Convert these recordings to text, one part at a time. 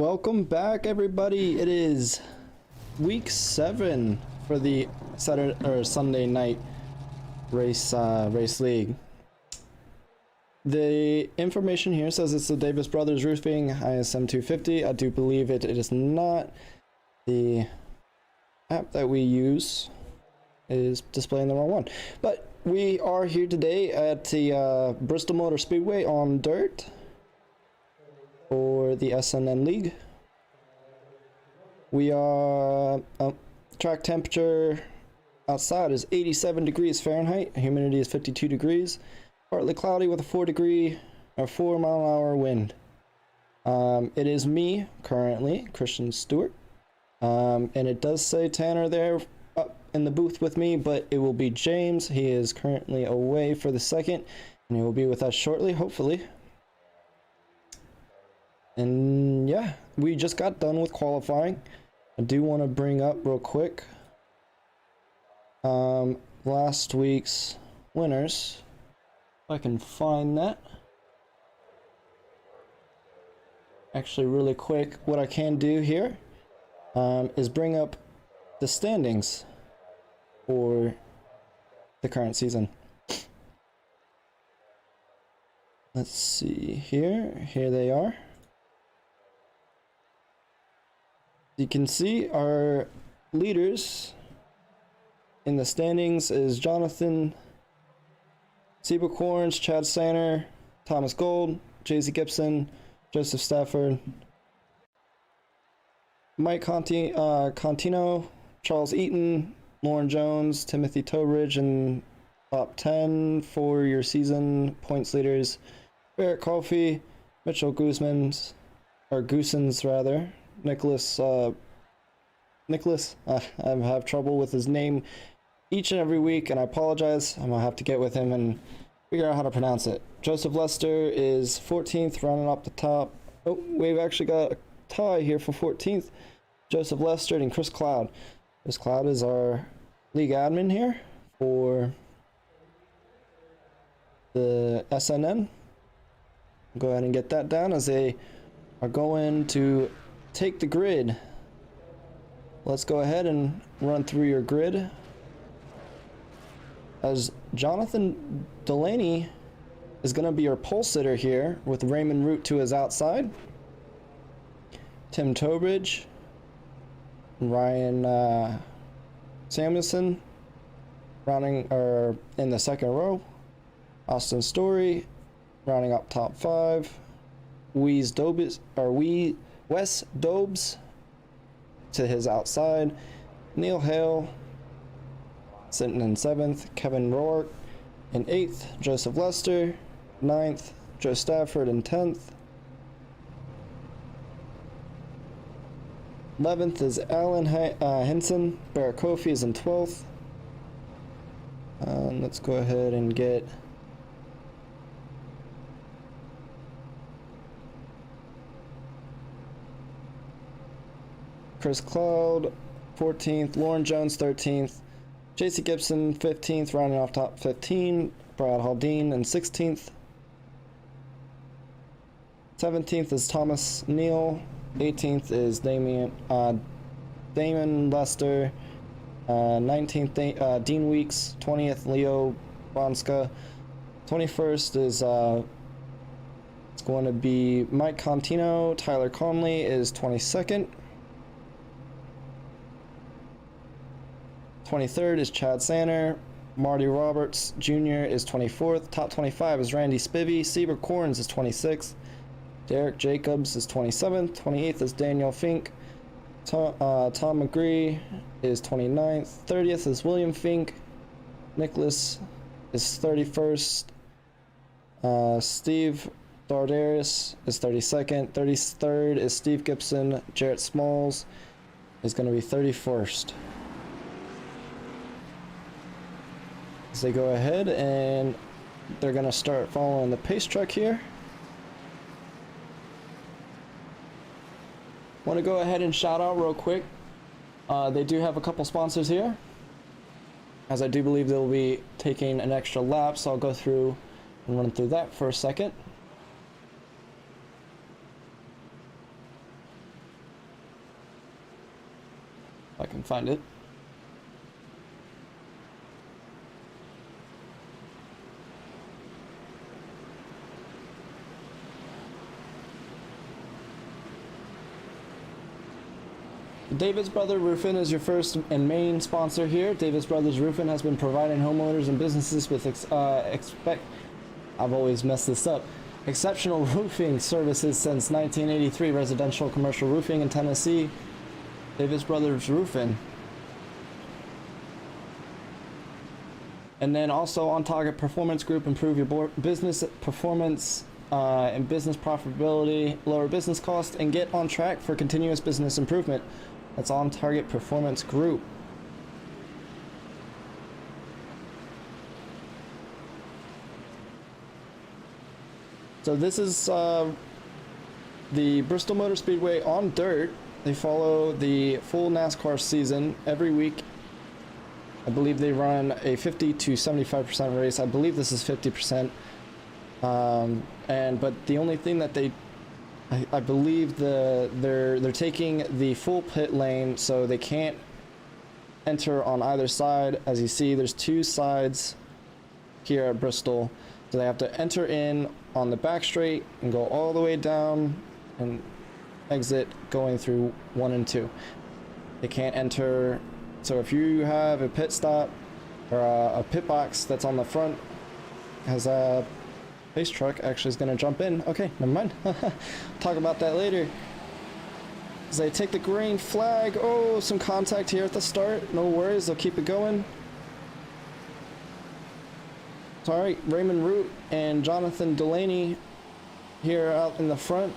Welcome back, everybody. It is week 7 for the Sunday night race league. The information here says it's the Davis Brothers Roofing ISM 250. I do believe it is not. The app that we use is displaying the wrong one. But we are here today at the Bristol Motor Speedway on dirt for the SNN League. We are track temperature outside is 87 degrees Fahrenheit. Humidity is 52 degrees. Partly cloudy with a 4 mile an hour wind. It is me currently, Christian Stewart, and it does say Tanner there up in the booth with me, but it will be James. He is currently away for the second, and he will be with us shortly, hopefully. And yeah, we just got done with qualifying. I do want to bring up real quick last week's winners, if I can find that. Actually, really quick, what I can do here is bring up the standings for the current season. Let's see here. Here they are. You can see our leaders in the standings is Jonathan Seabucorns, Chad Sander, Thomas Gold, JZ Gibson, Joseph Stafford, Mike Contino, Charles Eaton, Lauren Jones, Timothy Tobridge, and top 10 for your season points leaders. Barrett Coffey, Mitchell Guzmans, or Goosens rather. Nicholas, I have trouble with his name each and every week, and I apologize. I'm gonna have to get with him and figure out how to pronounce it. Joseph Lester is 14th, running up the top. Oh, we've actually got a tie here for 14th. Joseph Lester and Chris Cloud. Chris Cloud is our league admin here for the SNN. Go ahead and get that down as they are going to take the grid. Let's go ahead and run through your grid. As Jonathan Delaney is going to be your pole sitter here with Raymond Root to his outside. Tim Tobridge, Ryan Samuelson rounding in the second row. Austin Story rounding up top 5. Wes Dobes to his outside. Neil Hale sitting in 7th. Kevin Rourke in 8th. Joseph Lester 9th. Joe Stafford in 10th. 11th is Alan Henson. Barrett Kofi is in 12th. Let's go ahead and get Chris Cloud 14th, Lauren Jones 13th, JC Gibson 15th, rounding off top 15, Brad Haldane in 16th. 17th is Thomas Neal, 18th is Damon Lester, 19th Dean Weeks, 20th Leo Bonska, 21st is it's going to be Mike Contino. Tyler Conley is 22nd. 23rd is Chad Sander. Marty Roberts Jr. is 24th. Top 25 is Randy Spivey. Seaver Corns is 26th. Derek Jacobs is 27th. 28th is Daniel Fink. Tom McGree is 29th. 30th is William Fink. Nicholas is 31st. Steve Dardarius is 32nd. 33rd is Steve Gibson. Jarrett Smalls is going to be 31st. As they go ahead and they're going to start following the pace truck here. Want to go ahead and shout out real quick. They do have a couple sponsors here, as I do believe they'll be taking an extra lap, so I'll go through and run through that for a second. I can find it. Davis Brothers Roofing is your first and main sponsor here. Davis Brothers Roofing has been providing homeowners and businesses with I've always messed this up. Exceptional roofing services since 1983. Residential, commercial roofing in Tennessee. Davis Brothers Roofing. And then also On Target Performance Group. Improve your business performance and business profitability. Lower business costs and get on track for continuous business improvement. That's On Target Performance Group. So this is the Bristol Motor Speedway on dirt. They follow the full NASCAR season every week. I believe they run a 50 to 75% race. I believe this is 50%. But the only thing that I believe they're taking the full pit lane, so they can't enter on either side. As you see, there's two sides here at Bristol, so they have to enter in on the back straight and go all the way down and exit going through 1 and 2. They can't enter. So if you have a pit stop or a pit box that's on the front, has a race truck actually is going to jump in. Okay, never mind. Talk about that later. As they take the green flag. Oh, some contact here at the start. No worries, they'll keep it going. It's alright, Raymond Root and Jonathan Delaney here out in the front.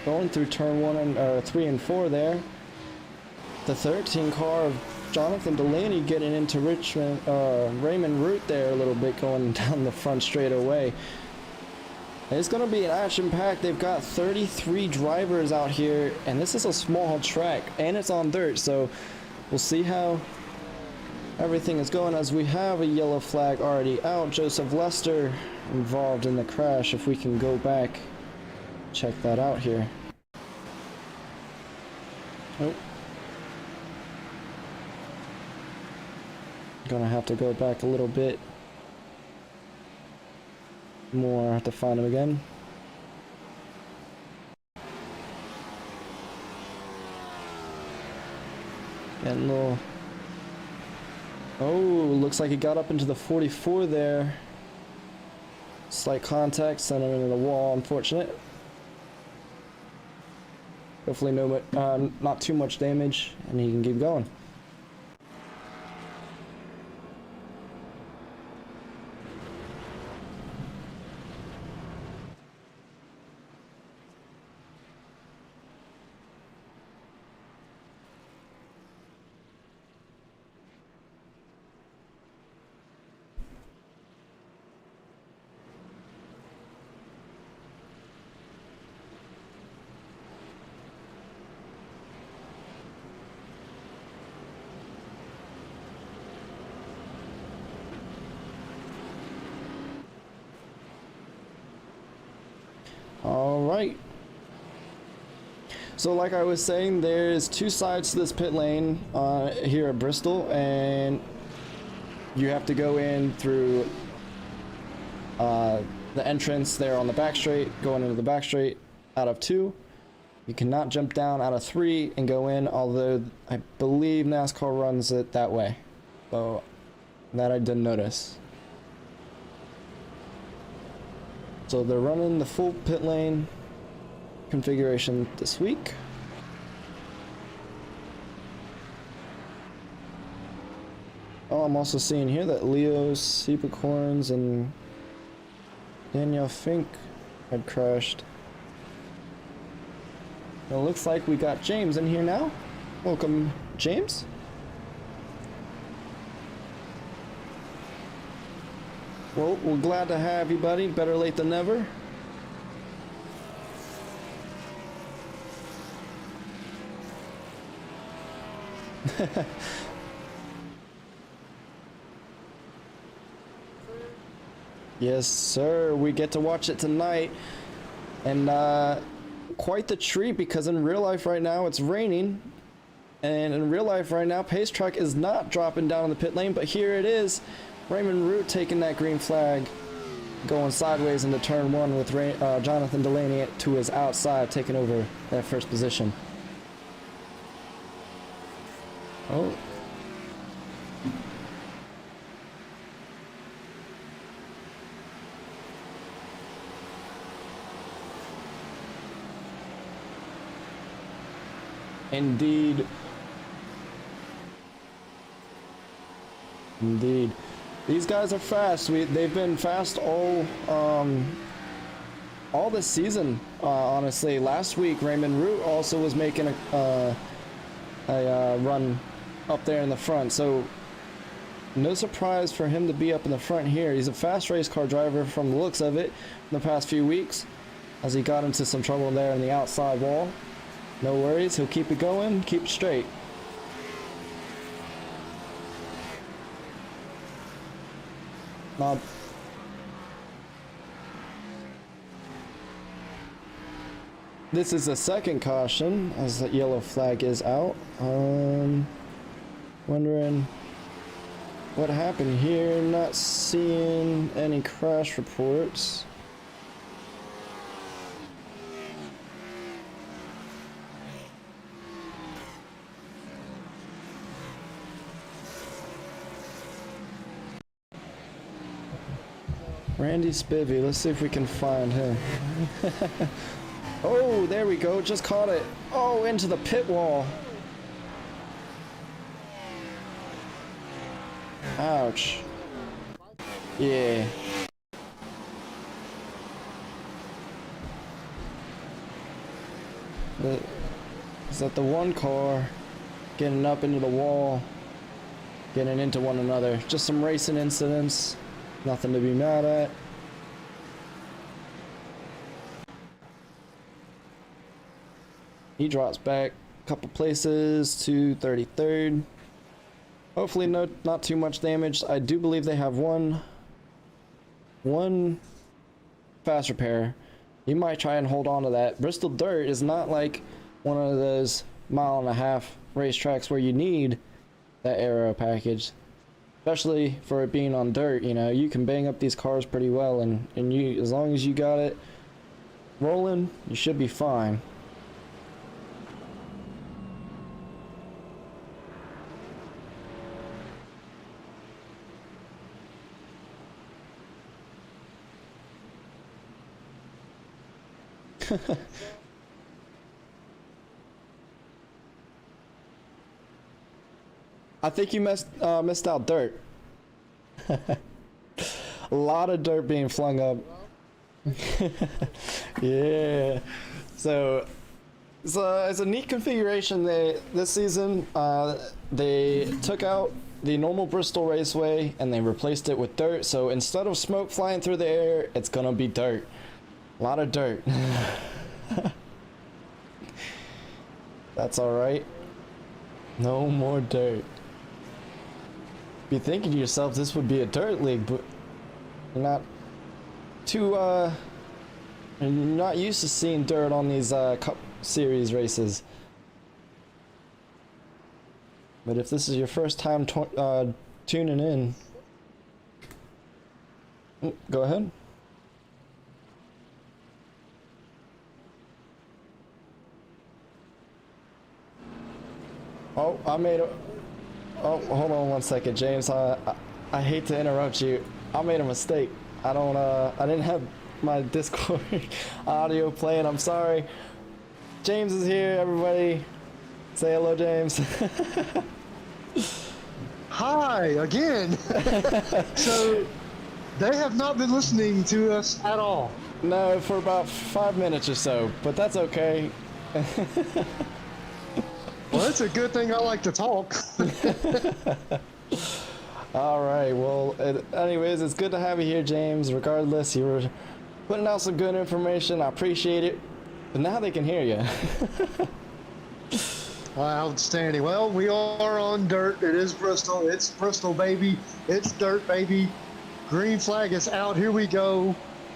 Going through turn 3 and 4 there. The 13 car of Jonathan Delaney getting into Raymond Root there a little bit, going down the front straight away. It's going to be an action-packed. They've got 33 drivers out here, and this is a small track, and it's on dirt, so we'll see how everything is going as we have a yellow flag already out. Joseph Lester involved in the crash. If we can go back, check that out here. Oh. Gonna have to go back a little bit more to find him again. Getting a little... Oh, looks like he got up into the 44 there. Slight contact, sent him into the wall, unfortunate. Hopefully not too much damage, and he can keep going. Alright, so like I was saying, there's two sides to this pit lane here at Bristol, and you have to go in through the entrance there on the back straight, going into the back straight out of 2. You cannot jump down out of 3 and go in, although I believe NASCAR runs it that way, so that I didn't notice. So they're running the full pit lane configuration this week. Oh, I'm also seeing here that Leo Seepecorns and Danielle Fink had crashed. It looks like we got James in here now. Welcome, James. Well, we're glad to have you, buddy. Better late than never. Yes, sir. We get to watch it tonight. And quite the treat, because in real life right now it's raining, and in real life right now pace track is not dropping down in the pit lane, but here it is. Raymond Root taking that green flag, going sideways into turn one with Jonathan Delaney to his outside, taking over that first position. Oh. Indeed. Indeed. These guys are fast. They've been fast all this season, honestly. Last week, Raymond Root also was making a run up there in the front, so no surprise for him to be up in the front here. He's a fast race car driver from the looks of it in the past few weeks, as he got into some trouble there in the outside wall. No worries, he'll keep it going, keep it straight. This is the second caution as the yellow flag is out. Wondering what happened here. Not seeing any crash reports. Randy Spivey, let's see if we can find him. Oh, there we go, just caught it. Oh, into the pit wall. Ouch. Yeah. Is that the one car getting up into the wall, getting into one another? Just some racing incidents. Nothing to be mad at. He drops back a couple places to 33rd. Hopefully not too much damage. I do believe they have one fast repair. You might try and hold on to that. Bristol Dirt is not like one of those mile-and-a-half racetracks where you need that aero package. Especially for it being on dirt, you know, you can bang up these cars pretty well, and you, as long as you got it rolling, you should be fine. I think you missed out dirt. A lot of dirt being flung up. Yeah. So it's a neat configuration. This season they took out the normal Bristol Raceway and they replaced it with dirt. So instead of smoke flying through the air, it's gonna be dirt. A lot of dirt. That's all right. No more dirt. Be thinking to yourself, this would be a dirt league, but you're not too you're not used to seeing dirt on these Cup Series races. But if this is your first time tuning in, go ahead. Oh, I made a. Oh, hold on one second, James. I hate to interrupt you. I made a mistake. I didn't have my Discord audio playing. I'm sorry. James is here, everybody. Say hello, James. Hi, again. So, they have not been listening to us at all. No, for about 5 minutes or so, but that's okay. Well, it's a good thing I like to talk. All right, well, anyways, it's good to have you here, James. Regardless, you were putting out some good information. I appreciate it. But now they can hear you. Outstanding. Well, we are on dirt. It is Bristol. It's Bristol, baby. It's dirt, baby. Green flag is out. Here we go.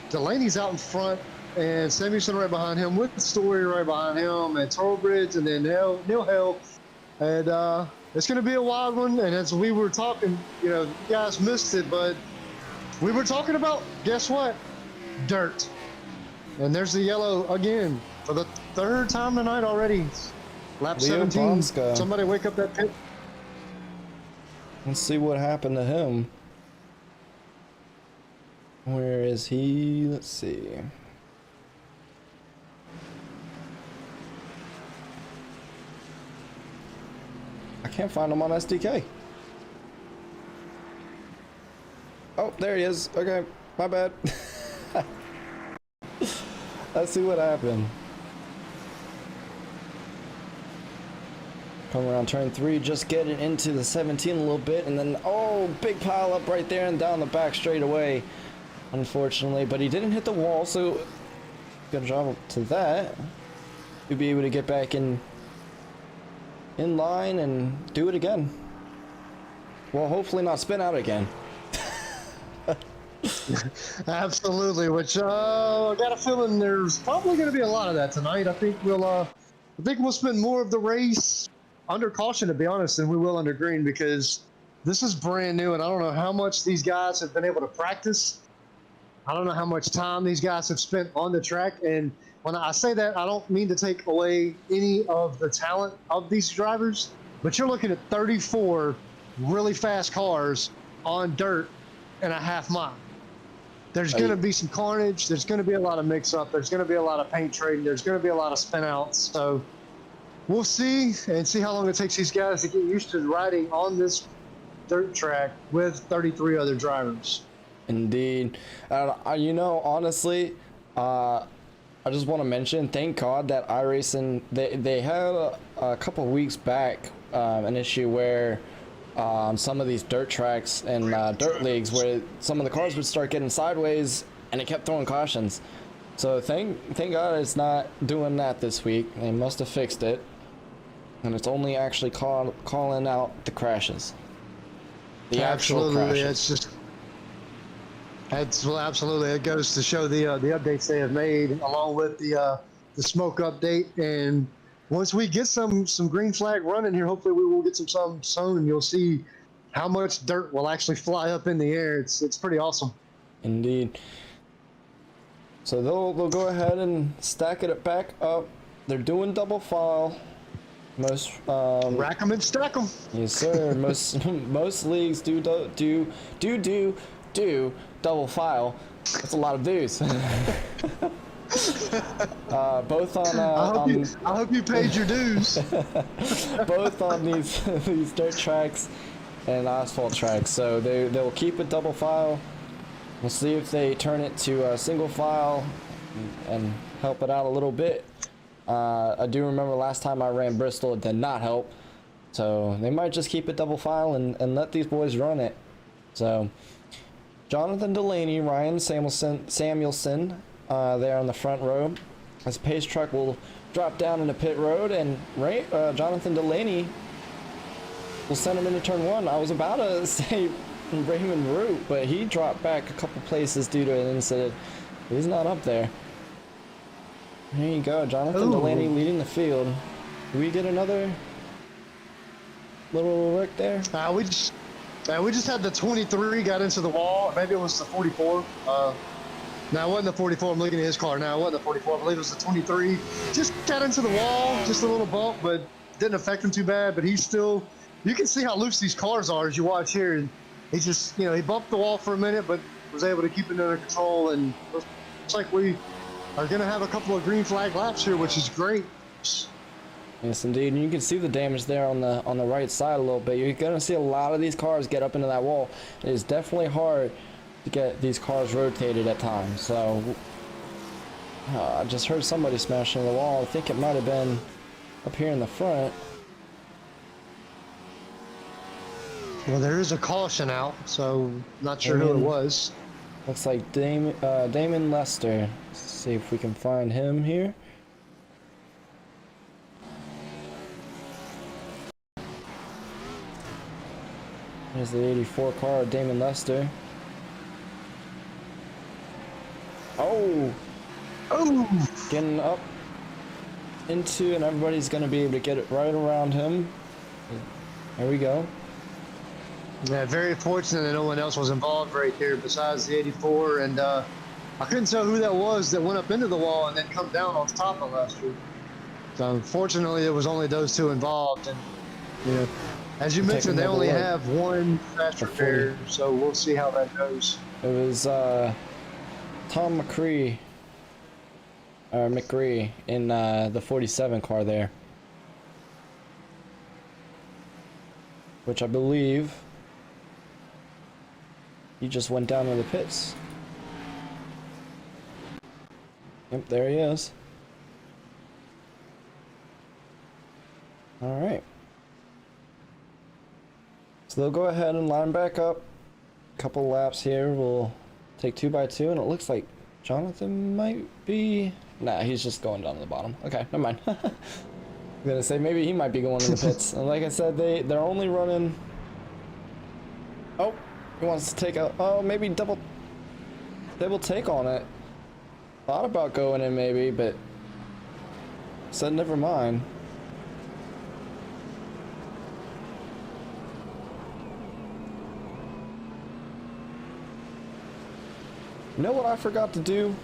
Delaney's out in front. and Samuelson right behind him, with Story right behind him, and Tollbridge, and then Neil Hill. And it's going to be a wild one. And as we were talking, you guys missed it, but we were talking about, guess what? Dirt. And there's the yellow again for the third time tonight already. Lap Leo 17. Bonska. Somebody wake up that pit. Let's see what happened to him. Where is he? Let's see. I can't find him on SDK. Oh, there he is. Okay, my bad. Let's see what happened. Come around turn 3, just getting into the 17 a little bit, and then, oh, big pile up right there and down the back straight away, unfortunately. But he didn't hit the wall, so good job to that. He'll be able to get back in line and do it again. Well, hopefully not spin out again. Absolutely, which I got a feeling there's probably going to be a lot of that tonight. I think we'll spend more of the race under caution, to be honest, than we will under green, because this is brand new, and I don't know how much these guys have been able to practice. I don't know how much time these guys have spent on the track, and when I say that, I don't mean to take away any of the talent of these drivers, but you're looking at 34 really fast cars on dirt in a half mile. There's going to be some carnage. There's going to be a lot of mix-up. There's going to be a lot of paint trading. There's going to be a lot of spin-outs. So we'll see how long it takes these guys to get used to riding on this dirt track with 33 other drivers. Indeed. Honestly, I just want to mention, thank God that iRacing, they had a couple weeks back an issue where some of these dirt tracks and dirt leagues where some of the cars would start getting sideways and it kept throwing cautions. So thank God it's not doing that this week. They must have fixed it, and it's only actually calling out the crashes. The actual crashes. Absolutely. It goes to show the updates they have made, along with the smoke update. And once we get some green flag running here, hopefully we will get some soon, and you'll see how much dirt will actually fly up in the air. It's pretty awesome. Indeed. So they'll go ahead and stack it back up. They're doing double file. Most rack 'em and stack 'em. Yes, sir. most leagues do double file. That's a lot of dues. Both on. I hope you paid your dues. Both on these dirt tracks and asphalt tracks. So they'll keep it double file. We'll see if they turn it to a single file and help it out a little bit. I do remember last time I ran Bristol, it did not help. So they might just keep it double file and let these boys run it. So Jonathan Delaney, Ryan Samuelson there on the front row. As pace truck will drop down into pit road, and Jonathan Delaney will send him into turn 1. I was about to say Raymond Root, but he dropped back a couple places due to an incident. He's not up there. There you go, Jonathan Delaney leading the field. Do we get another little wreck there? We just had the 23 got into the wall. Maybe it was the 44. No, it wasn't the 44. I'm looking at his car now. It wasn't the 44. I believe it was the 23. Just got into the wall, just a little bump, but didn't affect him too bad. But he's still, you can see how loose these cars are as you watch here. And he just, he bumped the wall for a minute, but was able to keep it under control. And looks like we are going to have a couple of green flag laps here, which is great. Yes, indeed. And you can see the damage there on the right side a little bit. You're going to see a lot of these cars get up into that wall. It is definitely hard to get these cars rotated at times. So I just heard somebody smashing the wall. I think it might have been up here in the front. Well, there is a caution out, so not sure who it was. Looks like Damon Lester. Let's see if we can find him here. There's the 84 car, Damon Lester. Oh! Oh, getting up into, and everybody's going to be able to get it right around him. There we go. yeah, very fortunate that no one else was involved right there besides the 84. And I couldn't tell who that was that went up into the wall and then come down on top of Lester. So unfortunately, it was only those two involved. And, you know, as you mentioned, they only have one fast repair, so we'll see how that goes. It was Tom McCree in the 47 car there, which I believe he just went down in the pits. Yep, there he is. All right. So they'll go ahead and line back up. Couple laps here. We'll take 2x2, and it looks like Jonathan might be. Nah, he's just going down to the bottom. Okay, never mind. I'm gonna say maybe he might be going in the pits. And like I said, they're only running. Oh, he wants to take a. Oh, maybe double take on it. Thought about going in maybe, but said never mind. You know what I forgot to do?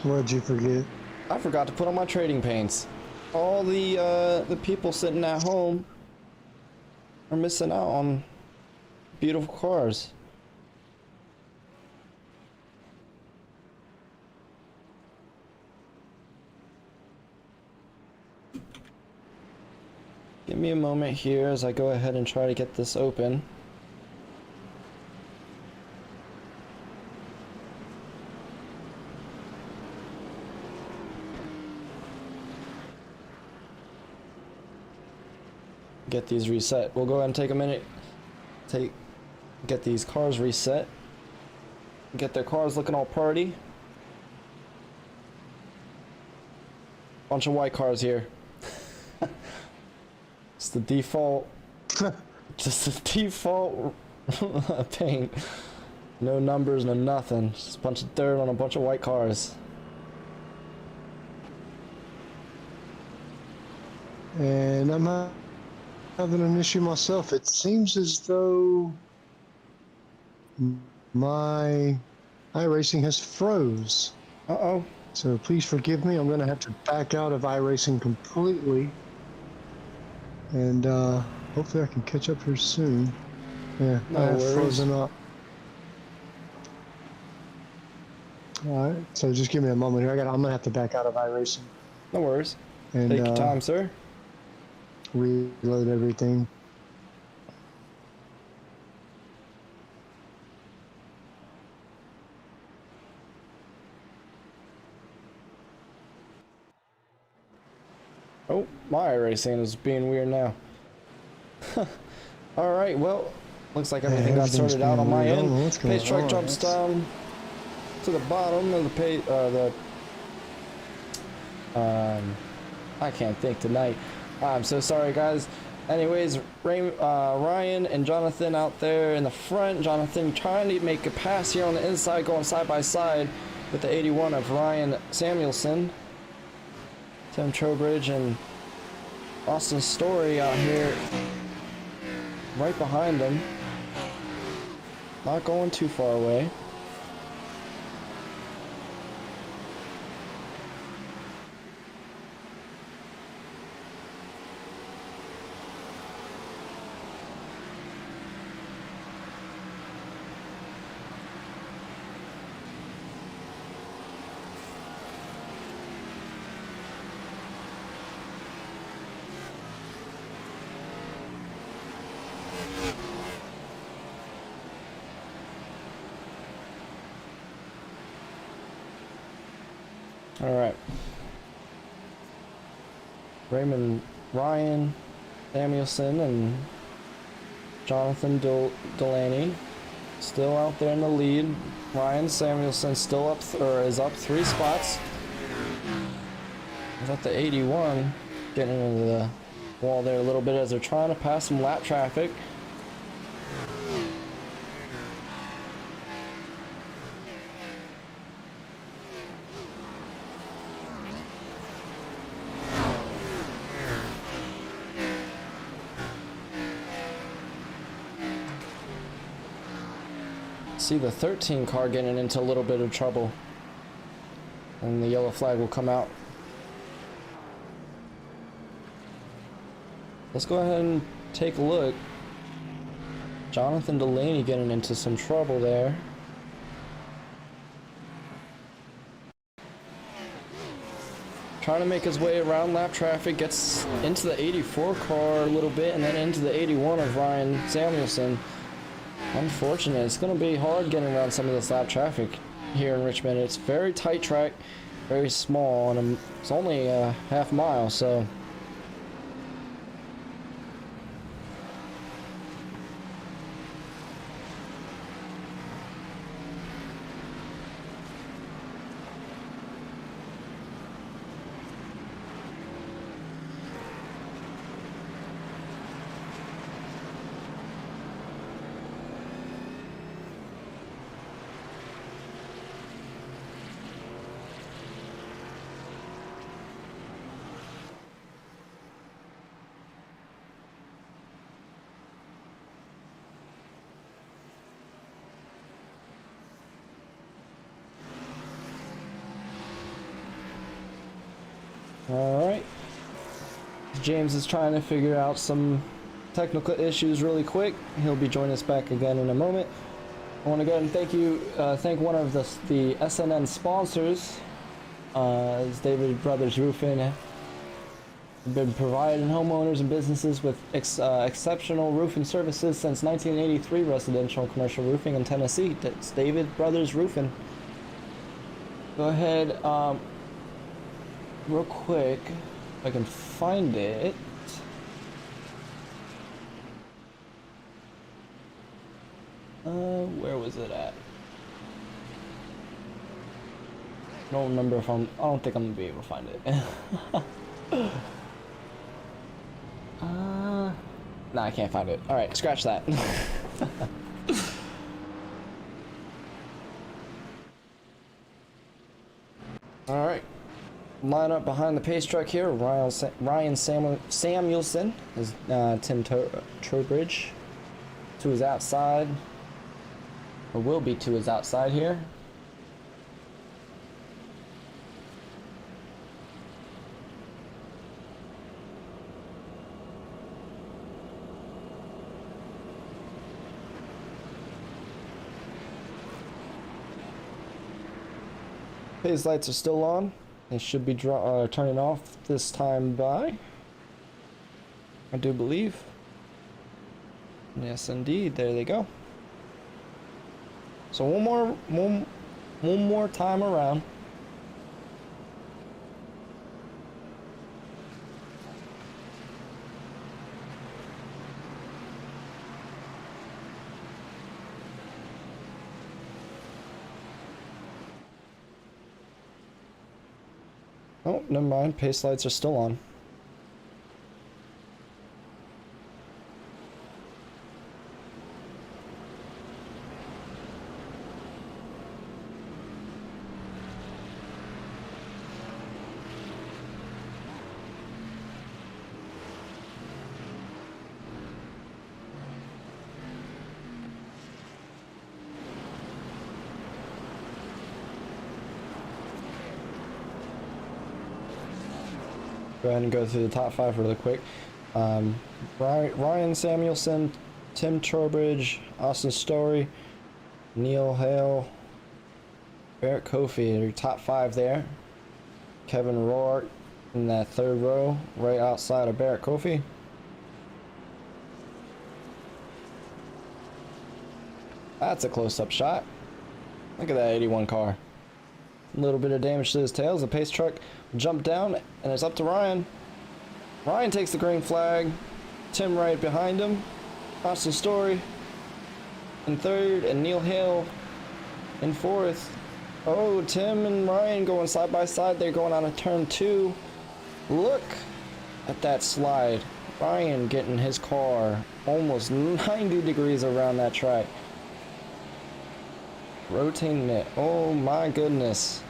What'd you forget? I forgot to put on my trading paints. All the people sitting at home are missing out on beautiful cars. Give me a moment here as I go ahead and try to get this open. Get these reset. We'll go ahead and take a minute. Get these cars reset. Get their cars looking all party. Bunch of white cars here. It's the default. Just the default paint. No numbers, no nothing. Just a bunch of dirt on a bunch of white cars. And I'm having an issue myself. It seems as though my iRacing has froze. Uh-oh. So please forgive me. I'm going to have to back out of iRacing completely. And hopefully I can catch up here soon. Yeah, No I have worries. frozen up. All right, so just give me a moment here. I'm going to have to back out of iRacing. No worries. And, Take your time, sir. Reload everything. Oh, my iRacing is being weird now. Alright, well, looks like everything got sorted out on my end. Pace truck jumps down to the bottom of the I can't think tonight. I'm so sorry, guys. Anyways, Ryan and Jonathan out there in the front. Jonathan trying to make a pass here on the inside, going side by side with the 81 of Ryan Samuelson. Tim Trowbridge and Austin Story out here right behind him. Not going too far away. All right. Ryan Samuelson and Jonathan Delaney still out there in the lead. Ryan Samuelson still up is up 3 spots. I thought the 81 getting into the wall there a little bit as they're trying to pass some lap traffic. See the 13 car getting into a little bit of trouble. And the yellow flag will come out. Let's go ahead and take a look. Jonathan Delaney getting into some trouble there. Trying to make his way around lap traffic, gets into the 84 car a little bit and then into the 81 of Ryan Samuelson. Unfortunate. It's going to be hard getting around some of this lap traffic here in Richmond. It's very tight track, very small, and it's only a half mile, so alright. James is trying to figure out some technical issues really quick. He'll be joining us back again in a moment. I want to go ahead and thank one of the SNN sponsors. Is David Brothers Roofing. They've been providing homeowners and businesses with exceptional roofing services since 1983, residential and commercial roofing in Tennessee. That's David Brothers Roofing. Go ahead, real quick, if I can find it. Where was it at? I don't remember if I don't think I'm gonna be able to find it. No, I can't find it. Alright, scratch that. Alright. Line up behind the pace truck here. Ryan Samuelson is Tim Trowbridge to his outside, or will be to his outside here. His lights are still on. They should be turning off this time by, I do believe. Yes, indeed. There they go. So one more time around. Oh, never mind. Pace lights are still on. Go ahead and go through the top five really quick. Ryan Samuelson, Tim Trowbridge, Austin Story, Neil Hale, Barrett Kofi, your top five there. Kevin Roark in that third row, right outside of Barrett Kofi. That's a close-up shot. Look at that 81 car. A little bit of damage to his tails. The pace truck jumped down, and it's up to Ryan. Ryan takes the green flag. Tim right behind him. Austin Story in third, and Neil Hale in fourth. Oh, Tim and Ryan going side by side. They're going on a turn two. Look at that slide. Ryan getting his car almost 90 degrees around that track. Rotating it. Oh my goodness.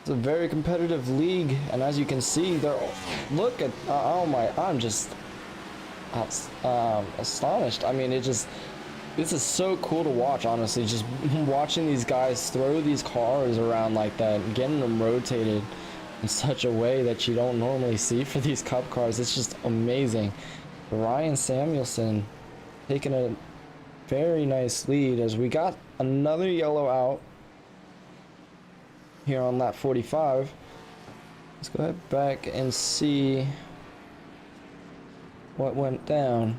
It's a very competitive league, and as you can see, they're look at oh my, I'm just astonished. I mean, this is so cool to watch, honestly. Just watching these guys throw these cars around like that, and getting them rotated in such a way that you don't normally see for these cup cars. It's just amazing. Ryan Samuelson taking a very nice lead as we got another yellow out here on lap 45. Let's go ahead back and see what went down.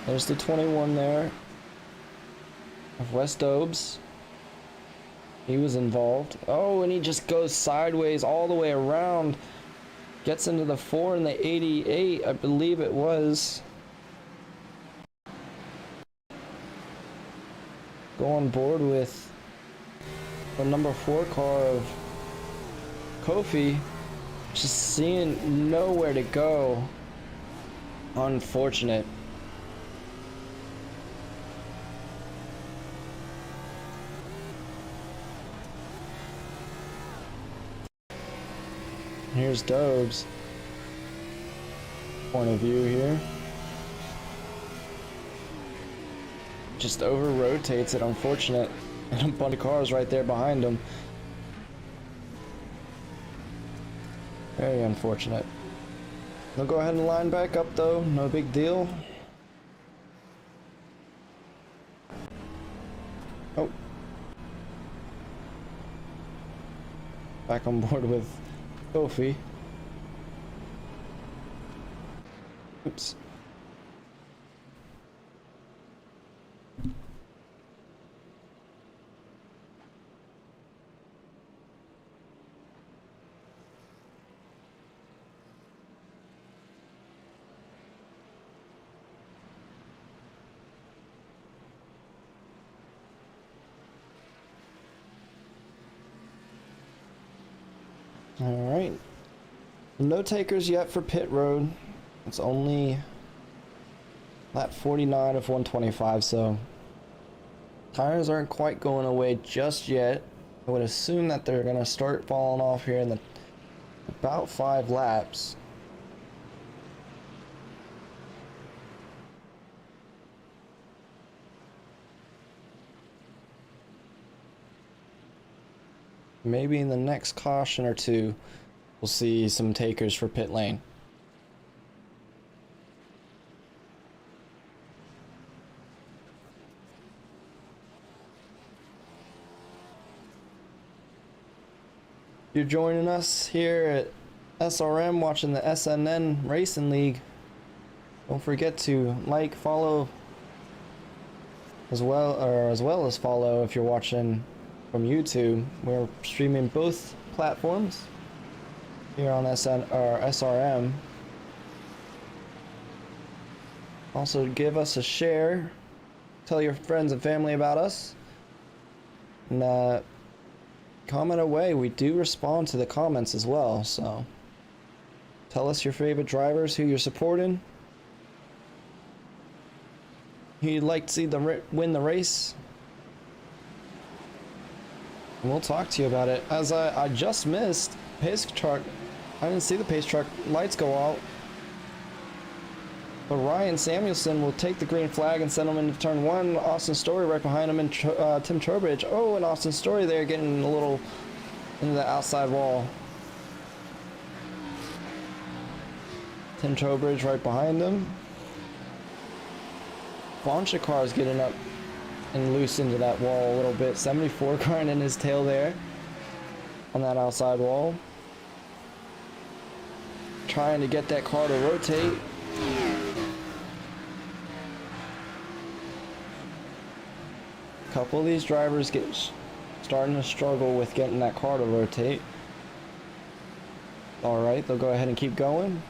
There's the 21 there of West Dobes. He was involved. Oh, and he just goes sideways all the way around. Gets into the 4 and the 88, I believe it was. Go on board with the number 4 car of Kofi. Just seeing nowhere to go. Unfortunate. Here's Dobes. Point of view here. Just over rotates it, unfortunate. And a bunch of cars right there behind him. Very unfortunate. They'll go ahead and line back up though, no big deal. Oh. Back on board with Kofi. Oops. All right. No takers yet for pit road. It's only lap 49 of 125, so tires aren't quite going away just yet. I would assume that they're gonna start falling off here in about 5 laps. Maybe in the next caution or two, we'll see some takers for pit lane. You're joining us here at SRM watching the SNN Racing League. Don't forget to like, follow, as well as follow if you're watching from YouTube. We're streaming both platforms here on SRM. Also give us a share, tell your friends and family about us, and comment away. We do respond to the comments as well, so tell us your favorite drivers, who you're supporting, who you'd like to see win the race. And we'll talk to you about it. As I just missed pace truck. I didn't see the pace truck lights go out. But Ryan Samuelson will take the green flag and send him into turn 1. Austin Story right behind him, and Tim Trowbridge. Oh, and Austin Story there getting a little into the outside wall. Tim Trowbridge right behind him. Bunch of cars getting up and loose into that wall a little bit. 74 grinding his tail there on that outside wall, trying to get that car to rotate. A couple of these drivers starting to struggle with getting that car to rotate. All right, they'll go ahead and keep going.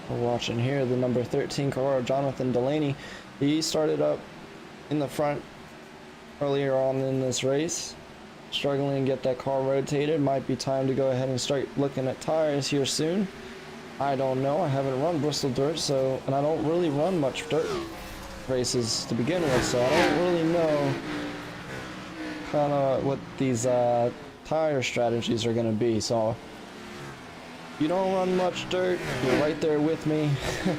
We're watching here the number 13 car, Jonathan Delaney. He started up in the front earlier on in this race. struggling to get that car rotated. Might be time to go ahead and start looking at tires here soon. I don't know. I haven't run Bristol dirt, so, and I don't really run much dirt races to begin with, so I don't really know kind of what these tire strategies are going to be. So if you don't run much dirt, you're right there with me.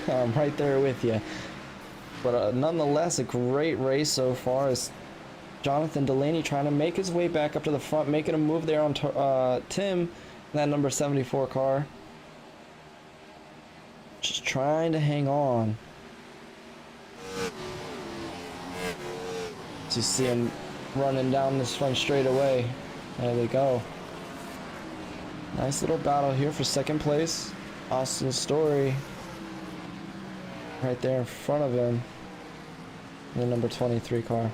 I'm right there with you. But nonetheless, a great race so far as Jonathan Delaney trying to make his way back up to the front, making a move there on Tim in that number 74 car. Just trying to hang on. You see him running down this front straightaway. There they go. Nice little battle here for second place. Austin Story right there in front of him. The number 23 car.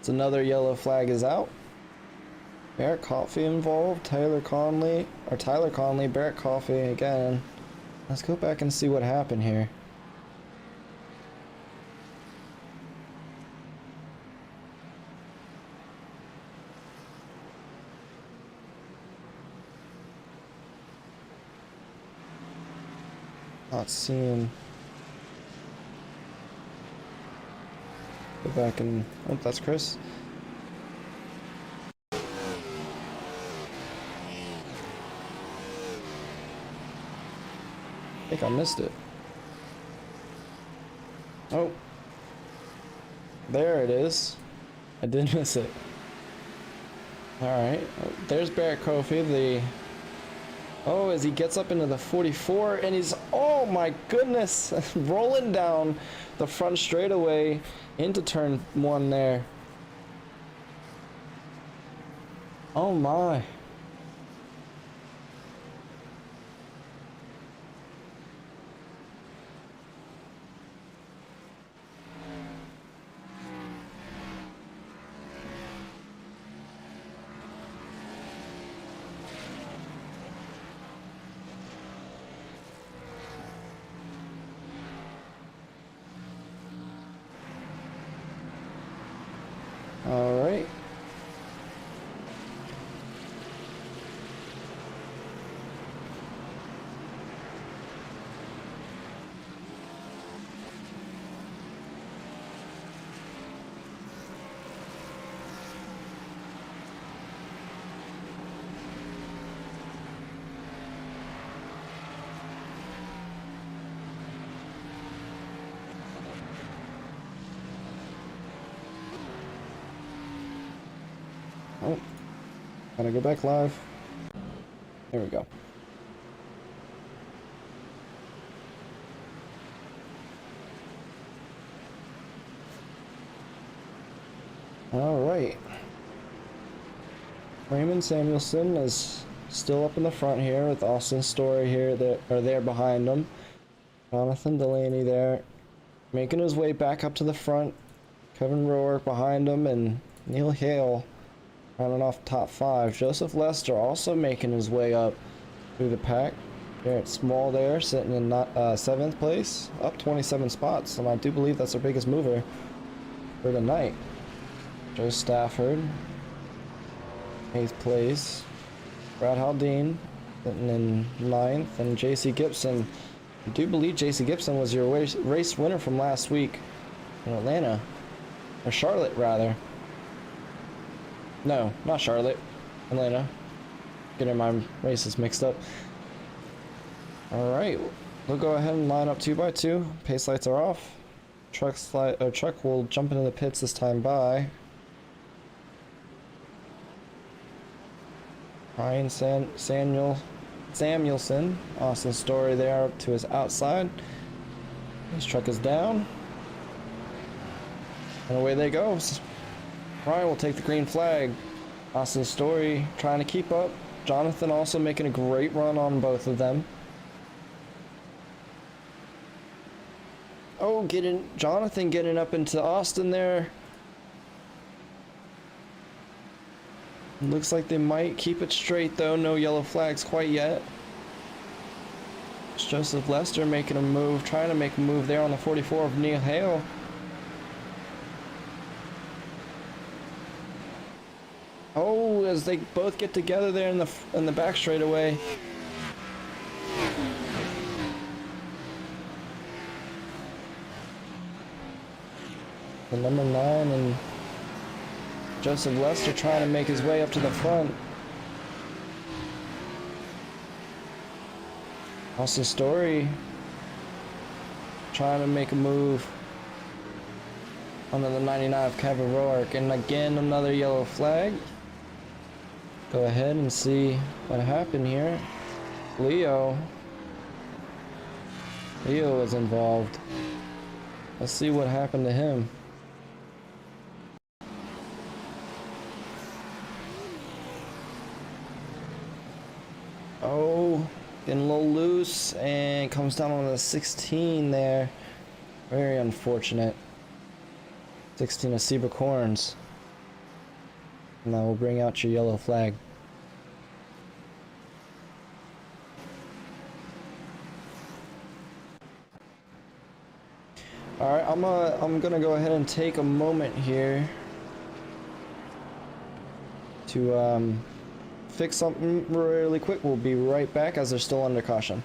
It's another yellow flag is out. Barrett Coffey involved. Tyler Conley, Barrett Coffey again. Let's go back and see what happened here. Not seeing. Go back and, oh, that's Chris. I think I missed it. Oh. There it is. I did miss it. Alright. Oh, there's Barrett Kofi, oh, as he gets up into the 44, and he's, oh my goodness, rolling down the front straightaway into turn 1 there. Oh my. All right. Oh, gotta go back live. There we go. All right. Raymond Samuelson is still up in the front here with Austin Story here, there behind him. Jonathan Delaney there, making his way back up to the front. Kevin Roark behind him, and Neil Hale running off top 5. Joseph Lester also making his way up through the pack. Garrett Small there, sitting in 7th place, up 27 spots, and I do believe that's our biggest mover for the night. Joe Stafford, 8th place. Brad Haldane sitting in 9th, and JC Gibson. I do believe JC Gibson was your race winner from last week in Atlanta, or Charlotte rather. No, not Charlotte. Atlanta. Getting my races mixed up. Alright, we'll go ahead and line up 2x2. Pace lights are off. Truck will jump into the pits this time by. Ryan Samuelson. Austin Story there up to his outside. His truck is down. And away they go. Ryan will take the green flag. Austin Story trying to keep up. Jonathan also making a great run on both of them. Oh, Jonathan getting up into Austin there. Looks like they might keep it straight though. No yellow flags quite yet. It's Joseph Lester making a move, trying to make a move there on the 44 of Neil Hale. as they both get together there in the back straightaway. The number 9 and Joseph Lester trying to make his way up to the front. Austin Story trying to make a move under the 99 of Kevin Roark, and again another yellow flag. Go ahead and see what happened here. Leo was involved. Let's see what happened to him. Oh, getting a little loose and comes down on the 16 there. Very unfortunate. 16 of Seabrook Horns. And that will bring out your yellow flag. Alright, I'm gonna go ahead and take a moment here to fix something really quick. We'll be right back as they're still under caution.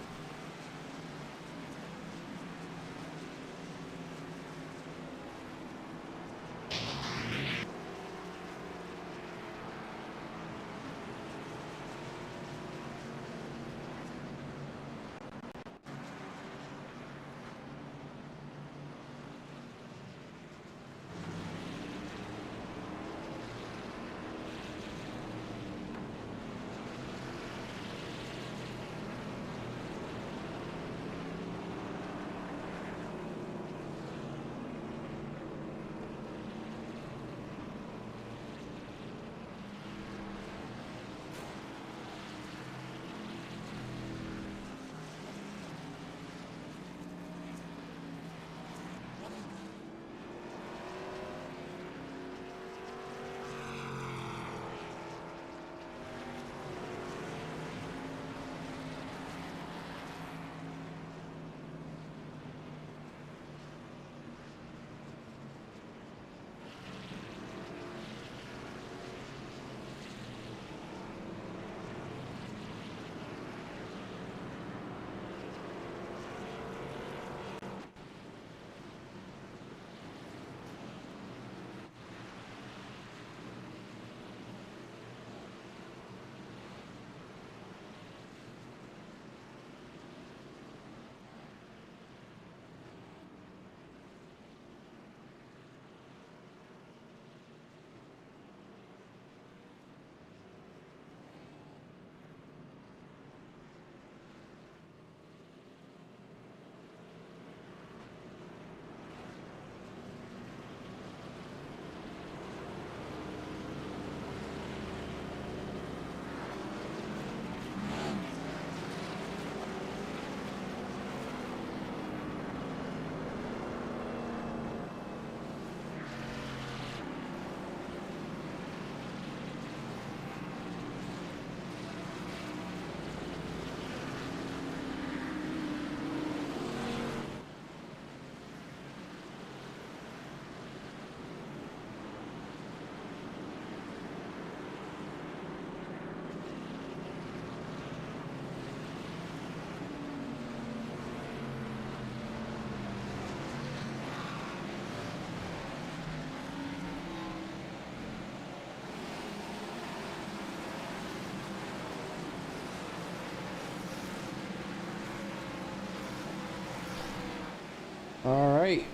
Alright,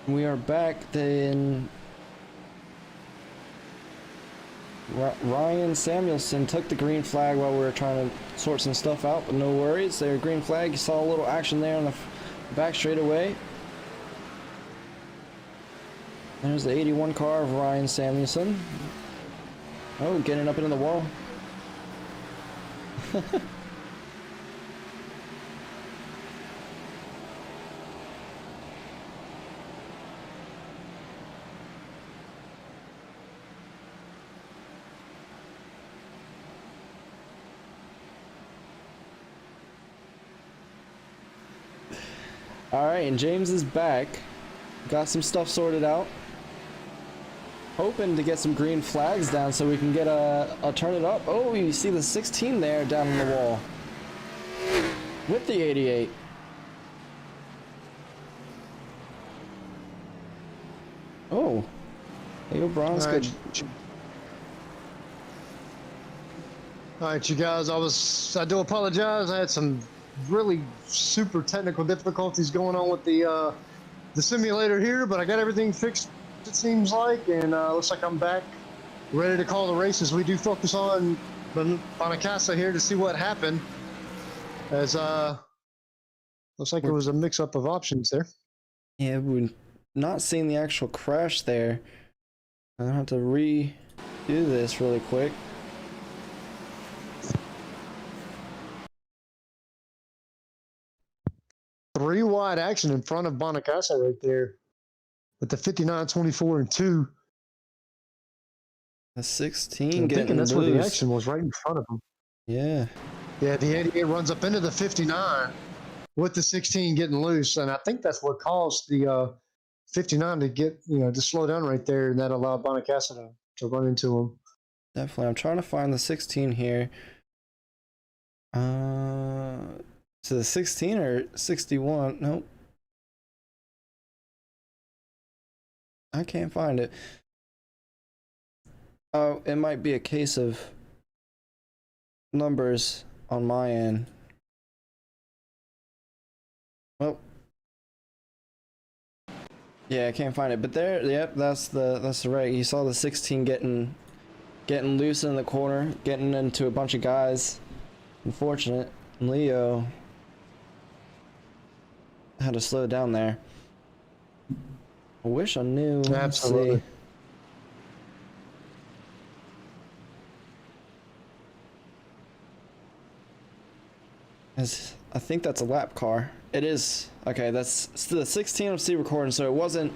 we are back. Then Ryan Samuelson took the green flag while we were trying to sort some stuff out, but no worries. There, green flag. You saw a little action there on the back straightaway. There's the 81 car of Ryan Samuelson. Oh, getting up into the wall. Alright, and James is back. Got some stuff sorted out. hoping to get some green flags down so we can get a turn it up. Oh, you see the 16 there down on the wall with the 88. Oh, hey, O'Brien's good. All right, you guys. I do apologize. I had some really super technical difficulties going on with the simulator here, but I got everything fixed. It seems like, and looks like I'm back, ready to call the races. We do focus on Bonacasa here to see what happened, as looks like it was a mix-up of options there. Yeah, we're not seeing the actual crash there. I have to redo this really quick. Three wide action in front of Bonacasa right there, with the 59, 24, and 2. The 16 I'm getting thinking that's loose. where the action was, right in front of him. Yeah. Yeah, the 88 runs up into the 59 with the 16 getting loose, and I think that's what caused the 59 to get, to slow down right there, and that allowed Bonacasa to run into him. Definitely. I'm trying to find the 16 here. So the 16 or 61? Nope. I can't find it. Oh, it might be a case of numbers on my end. Well, yeah, I can't find it. But there, yep, that's the right. You saw the 16 getting loose in the corner, getting into a bunch of guys. Unfortunate. Leo had to slow down there. I wish I knew. Absolutely. I think that's a lap car. It is. Okay, that's the 16 I'm still recording, so it wasn't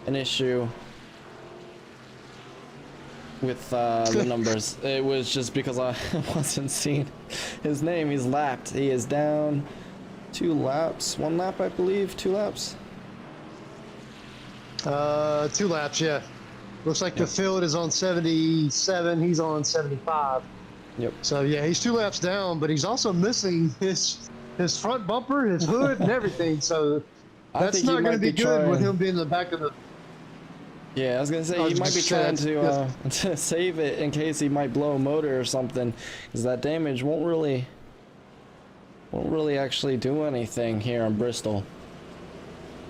an issue with the numbers. It was just because I wasn't seeing his name. He's lapped. He is down 2 laps. 1 lap, I believe. 2 laps. 2 laps, yeah. Looks like the field is on 77. He's on 75. Yep. So yeah, he's 2 laps down, but he's also missing his front bumper, his hood, and everything. So that's not going to be good with him being in the back of the. Yeah, I was gonna say he might be trying to save it in case he might blow a motor or something, because that damage won't really actually do anything here in Bristol.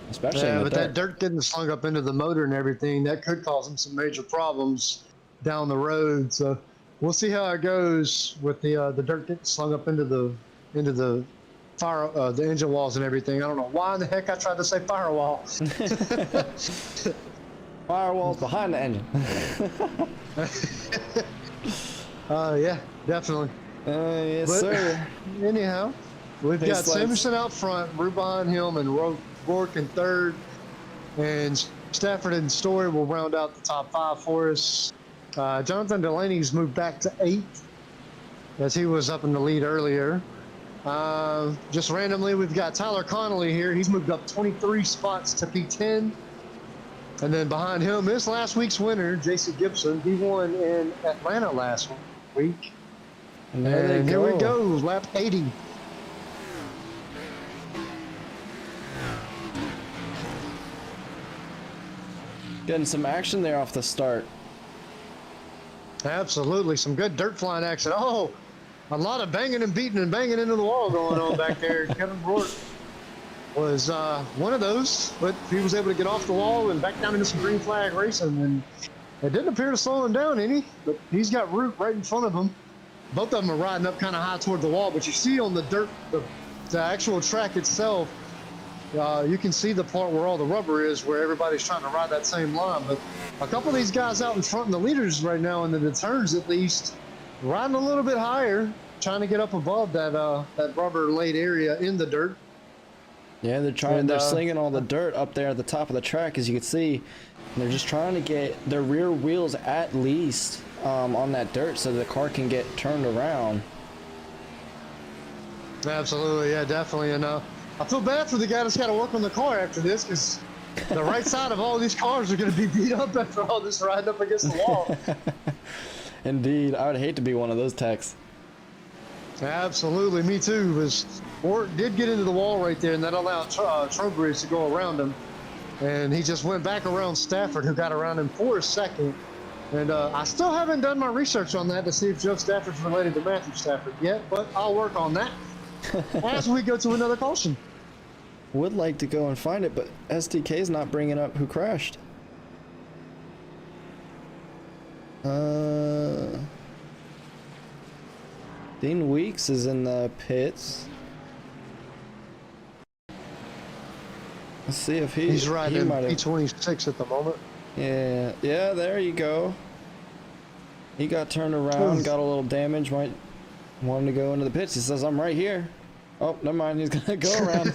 Especially in the but dirt. that dirt getting slung up into the motor and everything, that could cause him some major problems down the road. So we'll see how it goes with the dirt getting slung up into the fire, the engine walls and everything. I don't know why in the heck I tried to say firewall. Firewalls behind the engine. Yeah, definitely. Yes, sir. Anyhow, we've got Samuelson out front, Rue behind him, and Rourke in third. And Stafford and Story will round out the top 5 for us. Jonathan Delaney's moved back to 8th, as he was up in the lead earlier. Just randomly, we've got Tyler Connolly here. He's moved up 23 spots to P10. And then behind him is last week's winner, Jason Gibson. He won in Atlanta last week. And here we go, lap 80. Getting some action there off the start. Absolutely, some good dirt flying action. Oh, a lot of banging and beating and banging into the wall going on back there. Kevin Rourke was one of those, but he was able to get off the wall and back down into some green flag racing, and it didn't appear to slow him down any, but he's got Root right in front of him. Both of them are riding up kind of high toward the wall, but you see on the dirt, the actual track itself, you can see the part where all the rubber is, where everybody's trying to ride that same line. But a couple of these guys out in front in the leaders right now, in the turns at least, riding a little bit higher, trying to get up above that rubber laid area in the dirt. Yeah, they're slinging all the dirt up there at the top of the track, as you can see. And they're just trying to get their rear wheels at least on that dirt so the car can get turned around. Absolutely, yeah, definitely. And I feel bad for the guy that's got to work on the car after this, because The right side of all these cars are going to be beat up after all this riding up against the wall. Indeed, I would hate to be one of those techs. Absolutely, me too. Was Ort did get into the wall right there, and that allowed Trowbridge to go around him, and he just went back around Stafford, who got around him for a second. And I still haven't done my research on that to see if Joe Stafford's related to Matthew Stafford yet, but I'll work on that as we go to another caution. Would like to go and find it, but SDK's not bringing up who crashed. Dean Weeks is in the pits. Let's see if he's riding P26 at the moment. Yeah, there you go. He got turned around, got a little damage, might want him to go into the pits. He says, I'm right here. Oh, never mind, he's gonna go around.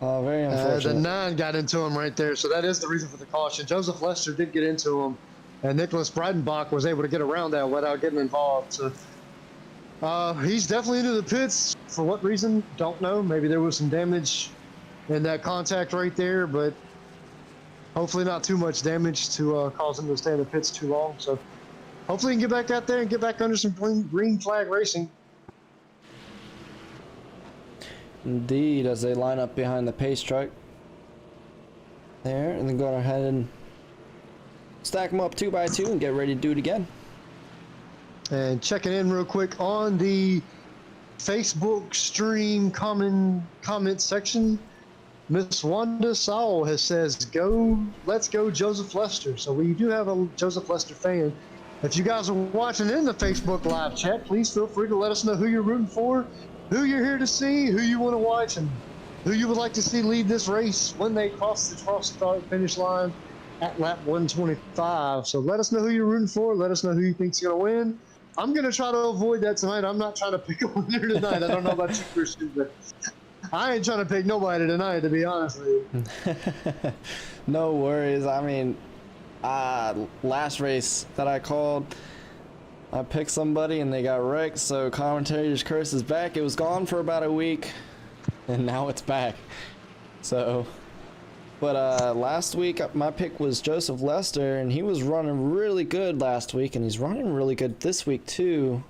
Oh, very unfortunate. The 9 got into him right there, so that is the reason for the caution. Joseph Lester did get into him, and Nicholas Breidenbach was able to get around that without getting involved. So he's definitely into the pits. For what reason? Don't know. Maybe there was some damage in that contact right there, but hopefully not too much damage to cause him to stay in the pits too long. So hopefully he can get back out there and get back under some green flag racing. Indeed, as they line up behind the pace truck there, and then go ahead and stack them up 2 by 2 and get ready to do it again. And checking in real quick on the Facebook stream comment section, Miss Wanda Saul has says, let's go Joseph Lester. So we do have a Joseph Lester fan. If you guys are watching in the Facebook live chat, please feel free to let us know who you're rooting for, who you're here to see, who you want to watch, and who you would like to see lead this race when they cross the start finish line at lap 125. So let us know who you're rooting for. Let us know who you think's going to win. I'm going to try to avoid that tonight. I'm not trying to pick a winner tonight. I don't know about you, Christian, but I ain't trying to pick nobody tonight, to be honest with you. No worries. I mean, last race that I called, I picked somebody and they got wrecked, so commentator's curse is back. It was gone for about a week, and now it's back. So, but last week my pick was Joseph Lester, and he was running really good last week, and he's running really good this week too.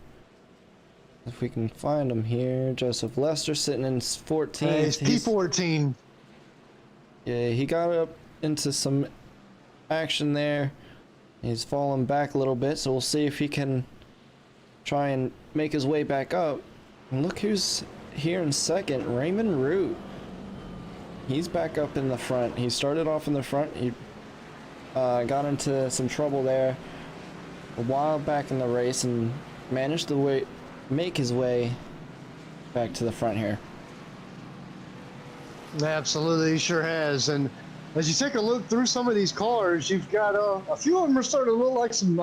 If we can find him here, Joseph Lester sitting in 14th. He's P14. Yeah, he got up into some action there. He's fallen back a little bit, so we'll see if he can try and make his way back up. And look who's here in second, Raymond Root. He's back up in the front. He started off in the front. He got into some trouble there a while back in the race and managed to make his way back to the front here. Absolutely, he sure has. And as you take a look through some of these cars, you've got a few of them are starting to look like some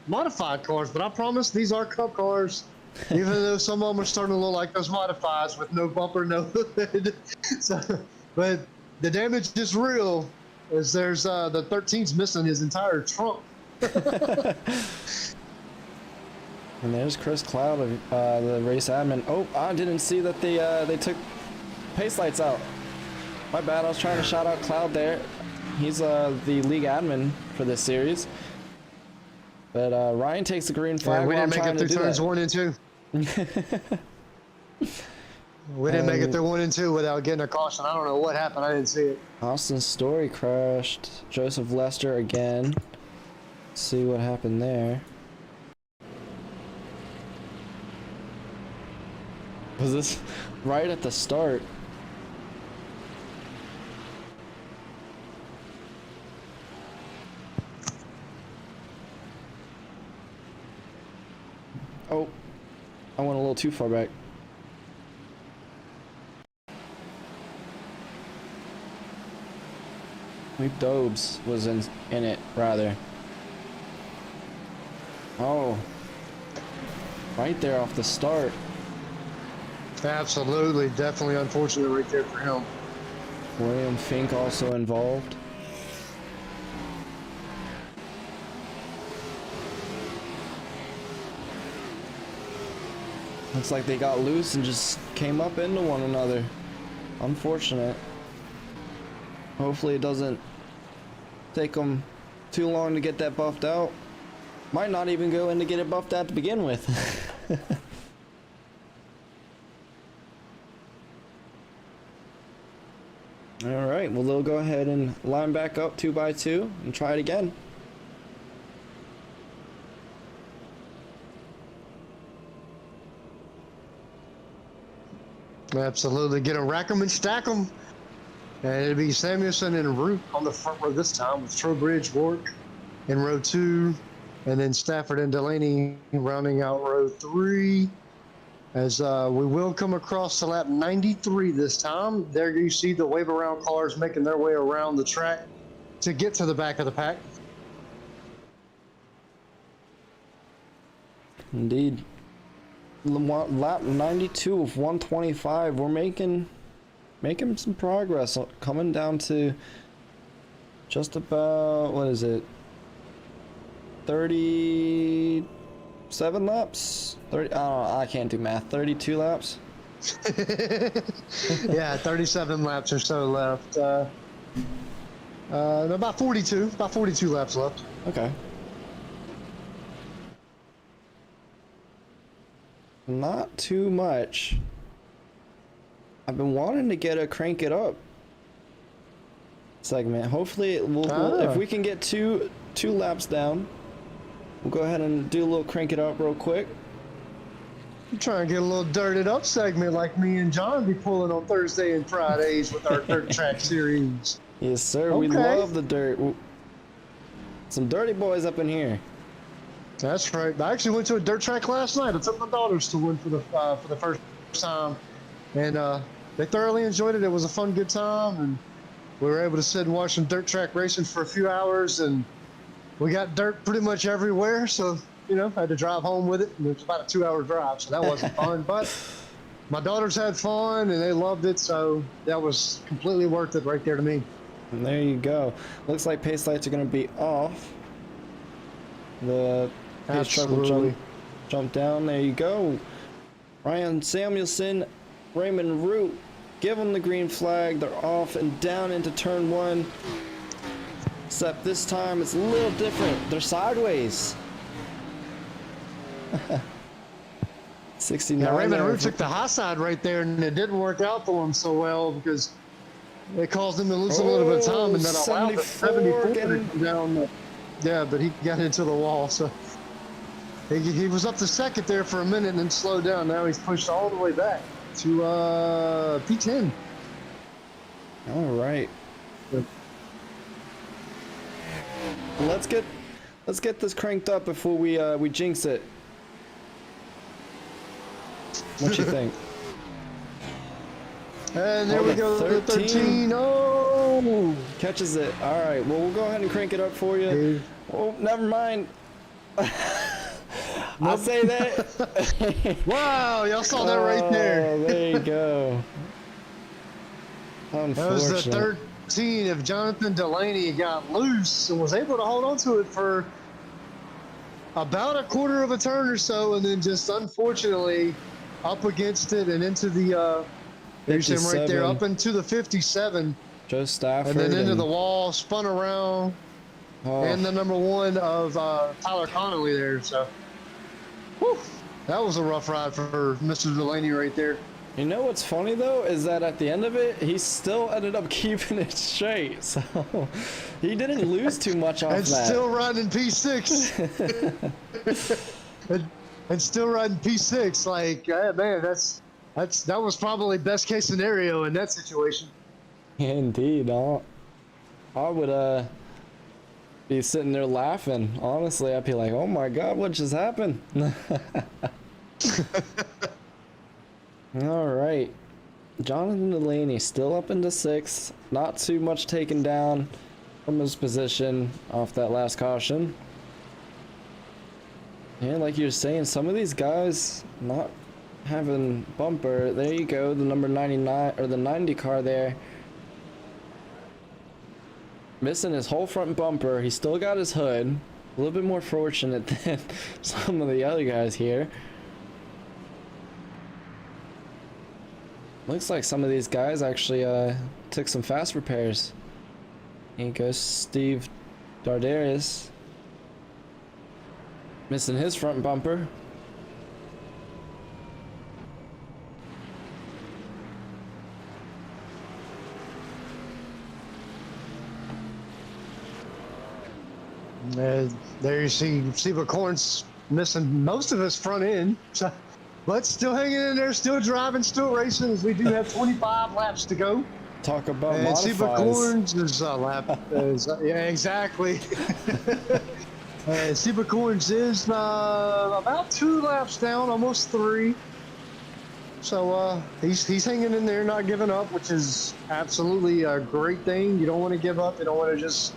modified cars, but I promise these are Cup cars, even though some of them are starting to look like those modifieds with no bumper, no hood. So, but the damage is real, as there's the 13's missing his entire trunk. And there's Chris Cloud, the race admin. Oh, I didn't see that they took pace lights out. My bad, I was trying to shout out Cloud there. He's the league admin for this series. But Ryan takes the green flag. Yeah, we didn't make it through turns 1 and 2. We didn't make it through 1 and 2 without getting a caution. I don't know what happened. I didn't see it. Austin Story crashed. Joseph Lester again. Let's see what happened there. Was this right at the start? Oh, I went a little too far back. Dobes was in it, rather. Oh, right there off the start. Absolutely, definitely unfortunate right there for him. William Fink also involved. Looks like they got loose and just came up into one another. Unfortunate. Hopefully it doesn't take them too long to get that buffed out. Might not even go in to get it buffed out to begin with. All right, well, they'll go ahead and line back up 2x2 and try it again. Absolutely. Get 'em, rack 'em, and stack 'em. And it'll be Samuelson and Root on the front row this time, with Trowbridge, Warwick in row 2, and then Stafford and Delaney rounding out row 3. As we will come across to lap 93 this time. There you see the wave around cars making their way around the track to get to the back of the pack. Indeed. Lap 92 of 125. We're making some progress, coming down to just about, what is it, 37 laps? 30, I don't know, I can't do math. 32 laps? Yeah, 37 laps or so left. About 42 laps left. Okay. Not too much. I've been wanting to get a crank it up segment. Hopefully if we can get two laps down, we'll go ahead and do a little crank it up real quick. I'm trying to get a little dirted up segment like me and John be pulling on Thursday and Fridays with our dirt track series. Yes, sir. Okay. We love the dirt. Some dirty boys up in here. That's right. I actually went to a dirt track last night. I took my daughters to one for the first time, and they thoroughly enjoyed it. It was a fun, good time, and we were able to sit and watch some dirt track racing for a few hours, and we got dirt pretty much everywhere. So I had to drive home with it, and it was about a 2-hour drive, so that wasn't fun. But my daughters had fun, and they loved it, so that was completely worth it right there to me. And there you go. Looks like pace lights are going to be off. The pace truck will jump down. There you go. Ryan Samuelson, Raymond Root, give them the green flag. They're off and down into turn 1. Except this time it's a little different. They're sideways. 69. Yeah, Raymond Root took the high side right there, and it didn't work out for him so well because it caused him to lose a little bit of time, and then allowed the 74 to come down. Yeah, but he got into the wall, so he was up to second there for a minute and then slowed down. Now he's pushed all the way back to P10. All right. Let's get this cranked up before we jinx it. What you think? And there we go, 13. Oh! Catches it. All right, well, we'll go ahead and crank it up for you. Oh, never mind. I'll say that. Wow, y'all saw that right there. Oh, there you go. That was the 13 of Jonathan Delaney. Got loose and was able to hold on to it for about a quarter of a turn or so, and then just unfortunately up against it and into the there's him right there, up into the 57. Joe Stafford. And then into the wall, spun around, and the number 1 of Tyler Connolly there. So, whew, that was a rough ride for Mr. Delaney right there. You know what's funny though is that at the end of it, he still ended up keeping it straight. So he didn't lose too much off and that. Still riding P6. and still riding P6. Like, man, that was probably best case scenario in that situation. Indeed. I would be sitting there laughing. Honestly, I'd be like, oh my God, what just happened? All right. Jonathan Delaney still up into 6th. Not too much taken down from his position off that last caution. Yeah, like you're saying, some of these guys not having bumper. There you go, the number 99 or the 90 car there. Missing his whole front bumper. He still got his hood. A little bit more fortunate than some of the other guys here. Looks like some of these guys actually took some fast repairs. Here goes Steve Dardarius. Missing his front bumper. There you see McCorn's missing most of his front end, so, but still hanging in there, still driving, still racing, as we do have 25 laps to go. Talk about And Steve modifies. McCorn's is a lap. Yeah, exactly. Steve McCorn's is about 2 laps down, almost 3. So he's hanging in there, not giving up, which is absolutely a great thing. You don't want to give up. You don't want to just,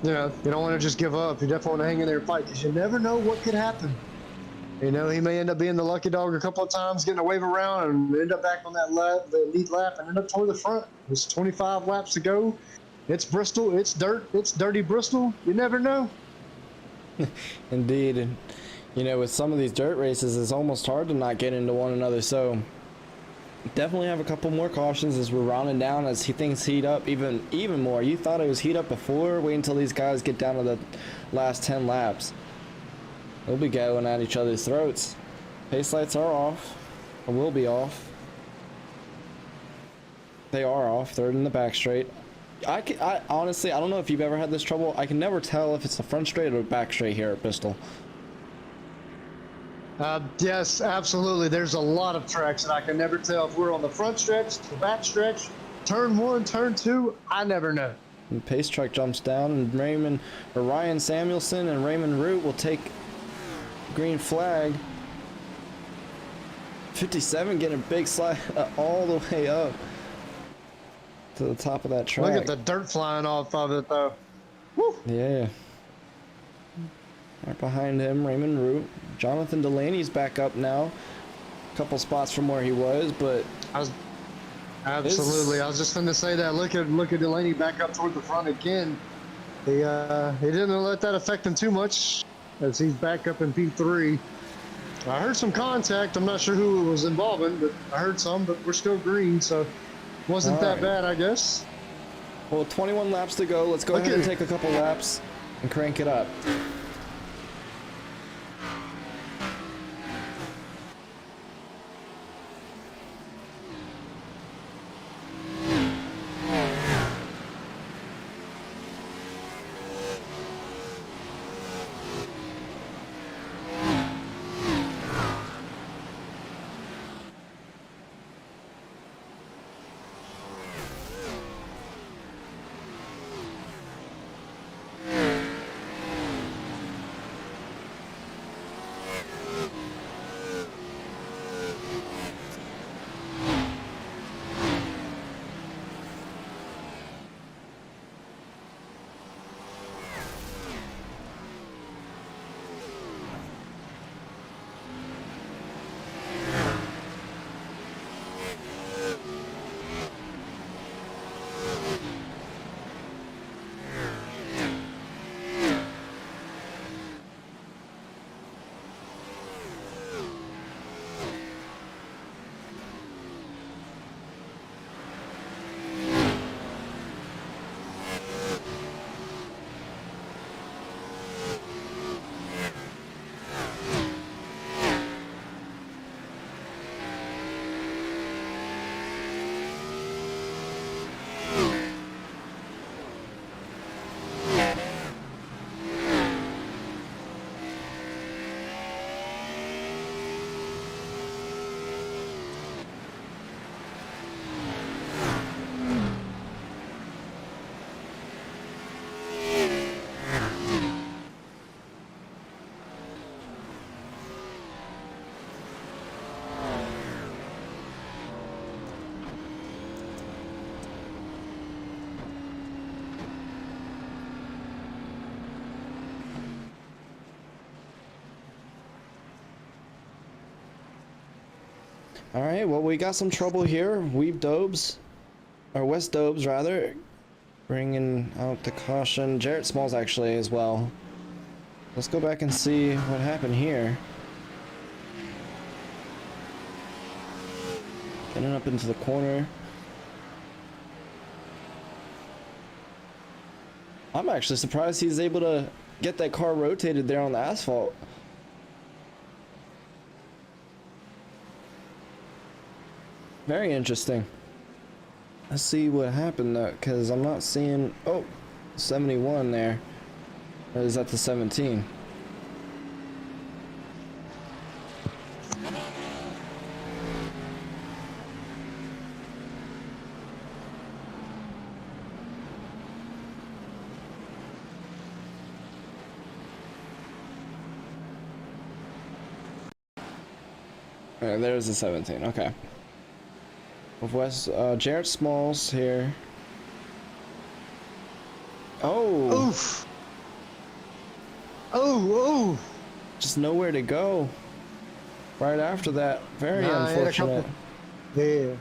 you don't want to just give up. You definitely want to hang in there and fight, because you never know what could happen. He may end up being the lucky dog a couple of times, getting a wave around, and end up back on that lap, the lead lap, and end up toward the front. There's 25 laps to go. It's Bristol. It's dirt. It's dirty Bristol. You never know. Indeed. And with some of these dirt races, it's almost hard to not get into one another. So definitely have a couple more cautions as we're rounding down, as things heat up even more. You thought it was heat up before? Wait until these guys get down to the last 10 laps. They'll be going at each other's throats. Pace lights are off, or will be off. They are off. They're in the back straight. I honestly, I don't know if you've ever had this trouble. I can never tell if it's the front straight or the back straight here at Bristol. Yes, absolutely. There's a lot of tracks that I can never tell if we're on the front stretch, the back stretch, turn 1, turn 2. I never know. And pace truck jumps down, and Ryan Samuelson and Raymond Root will take green flag. 57 getting a big slide all the way up to the top of that track. Look at the dirt flying off of it, though. Woo! Yeah. Right behind him, Raymond Root. Jonathan Delaney's back up now. A couple spots from where he was, but absolutely. I was just going to say that. Look at Delaney back up toward the front again. He didn't let that affect him too much, as he's back up in P3. I heard some contact. I'm not sure who it was involving, but I heard some. But we're still green, so wasn't that bad, I guess. Well, 21 laps to go. Let's go ahead and take a couple laps and crank it up. All right, well, we got some trouble here. West Dobes, rather, bringing out the caution. Jarrett Smalls, actually, as well. Let's go back and see what happened here. Getting up into the corner. I'm actually surprised he's able to get that car rotated there on the asphalt. Very interesting. Let's see what happened though, because I'm not seeing. Oh, 71 there. Or is that the 17? There's the 17. Okay. Of West, Jarrett Smalls here. Oh. Oof. Oh. Just nowhere to go. Right after that, very unfortunate. Yeah.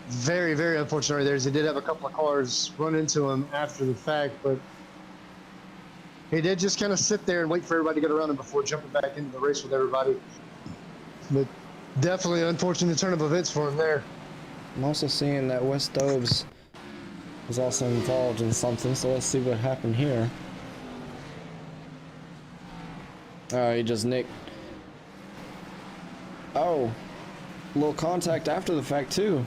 Very, very unfortunate right there. He did have a couple of cars run into him after the fact, but he did just kind of sit there and wait for everybody to get around him before jumping back into the race with everybody. But definitely an unfortunate turn of events for him there. I'm also seeing that Wes Dobbs was also involved in something, so let's see what happened here. Oh, he just nicked. Oh, a little contact after the fact too.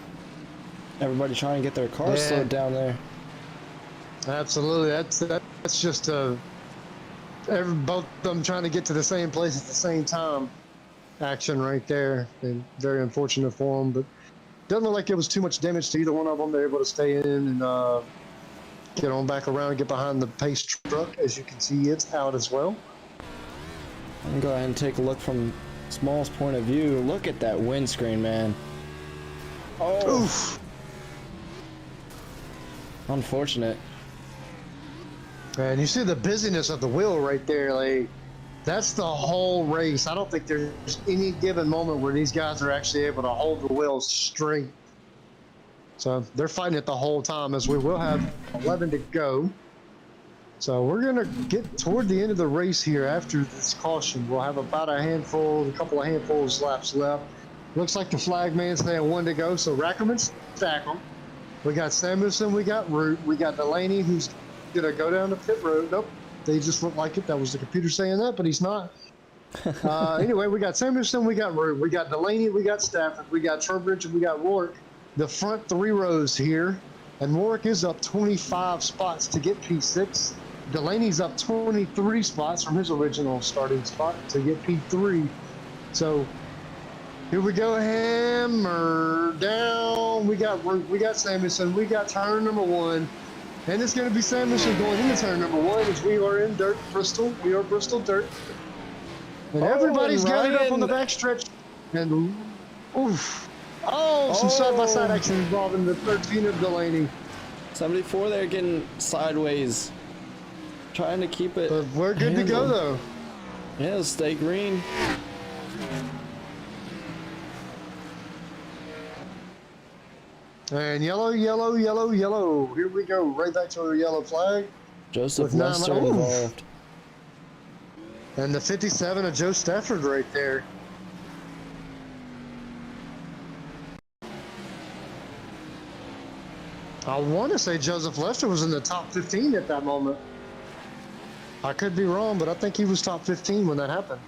Everybody trying to get their cars slowed down there. Absolutely, that's just both of them trying to get to the same place at the same time. Action right there, and very unfortunate for them, but doesn't look like it was too much damage to either one of them. They're able to stay in and get on back around and get behind the pace truck. As you can see, it's out as well. I'm gonna go ahead and take a look from Small's point of view. Look at that windscreen, man. Oh. Oof. Unfortunate. And you see the busyness of the wheel right there. Like, that's the whole race. I don't think there's any given moment where these guys are actually able to hold the wheels straight. So they're fighting it the whole time, as we will have 11 to go. So we're going to get toward the end of the race here after this caution. We'll have about a couple of handfuls laps left. Looks like the flag man's saying 1 to go. So Rackerman, stack them. We got Samuelson, we got Root, we got Delaney, who's going to go down the pit road. Nope. They just look like it. That was the computer saying that, but he's not. Anyway, we got Samuelson, we got Root, we got Delaney, we got Stafford, we got Trowbridge, and we got Rourke. The front 3 rows here, and Rourke is up 25 spots to get P6. Delaney's up 23 spots from his original starting spot to get P3. So here we go, hammer down. We got Root, we got Samuelson, we got turn number 1. And it's going to be Samuelson going into turn number 1 as we are in dirt, Bristol. We are Bristol dirt. And everybody's got it up on the backstretch. And oof. Oh, some side-by-side action involving the 13 of Delaney. 74 there getting sideways. Trying to keep it. But we're good to go, though. Yeah, let's stay green. And yellow, yellow, yellow, yellow. Here we go. Right back to our yellow flag. Joseph Lester involved. And the 57 of Joe Stafford right there. I want to say Joseph Lester was in the top 15 at that moment. I could be wrong, but I think he was top 15 when that happened.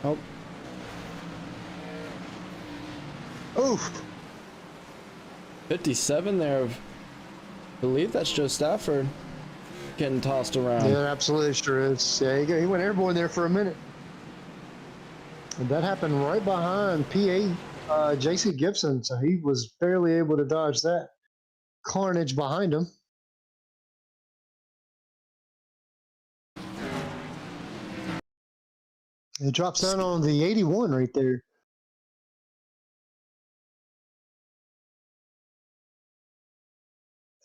Oh. Oof. 57 there. I believe that's Joe Stafford getting tossed around. Yeah, absolutely sure is. Yeah, he went airborne there for a minute. And that happened right behind P8, JC Gibson, so he was barely able to dodge that carnage behind him. It drops down on the 81 right there.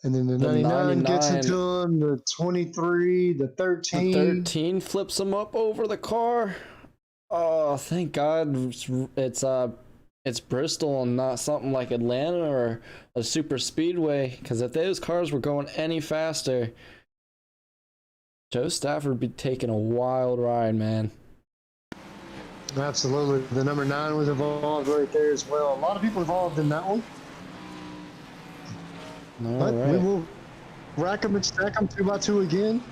And then the 99 gets into him, the 23, the 13. The 13 flips him up over the car. Oh, thank God it's Bristol and not something like Atlanta or a super speedway, because if those cars were going any faster, Joe Stafford would be taking a wild ride, man. Absolutely. The number 9 was involved right there as well. A lot of people involved in that one. All But we right. will rack them and stack them 2 by 2 again.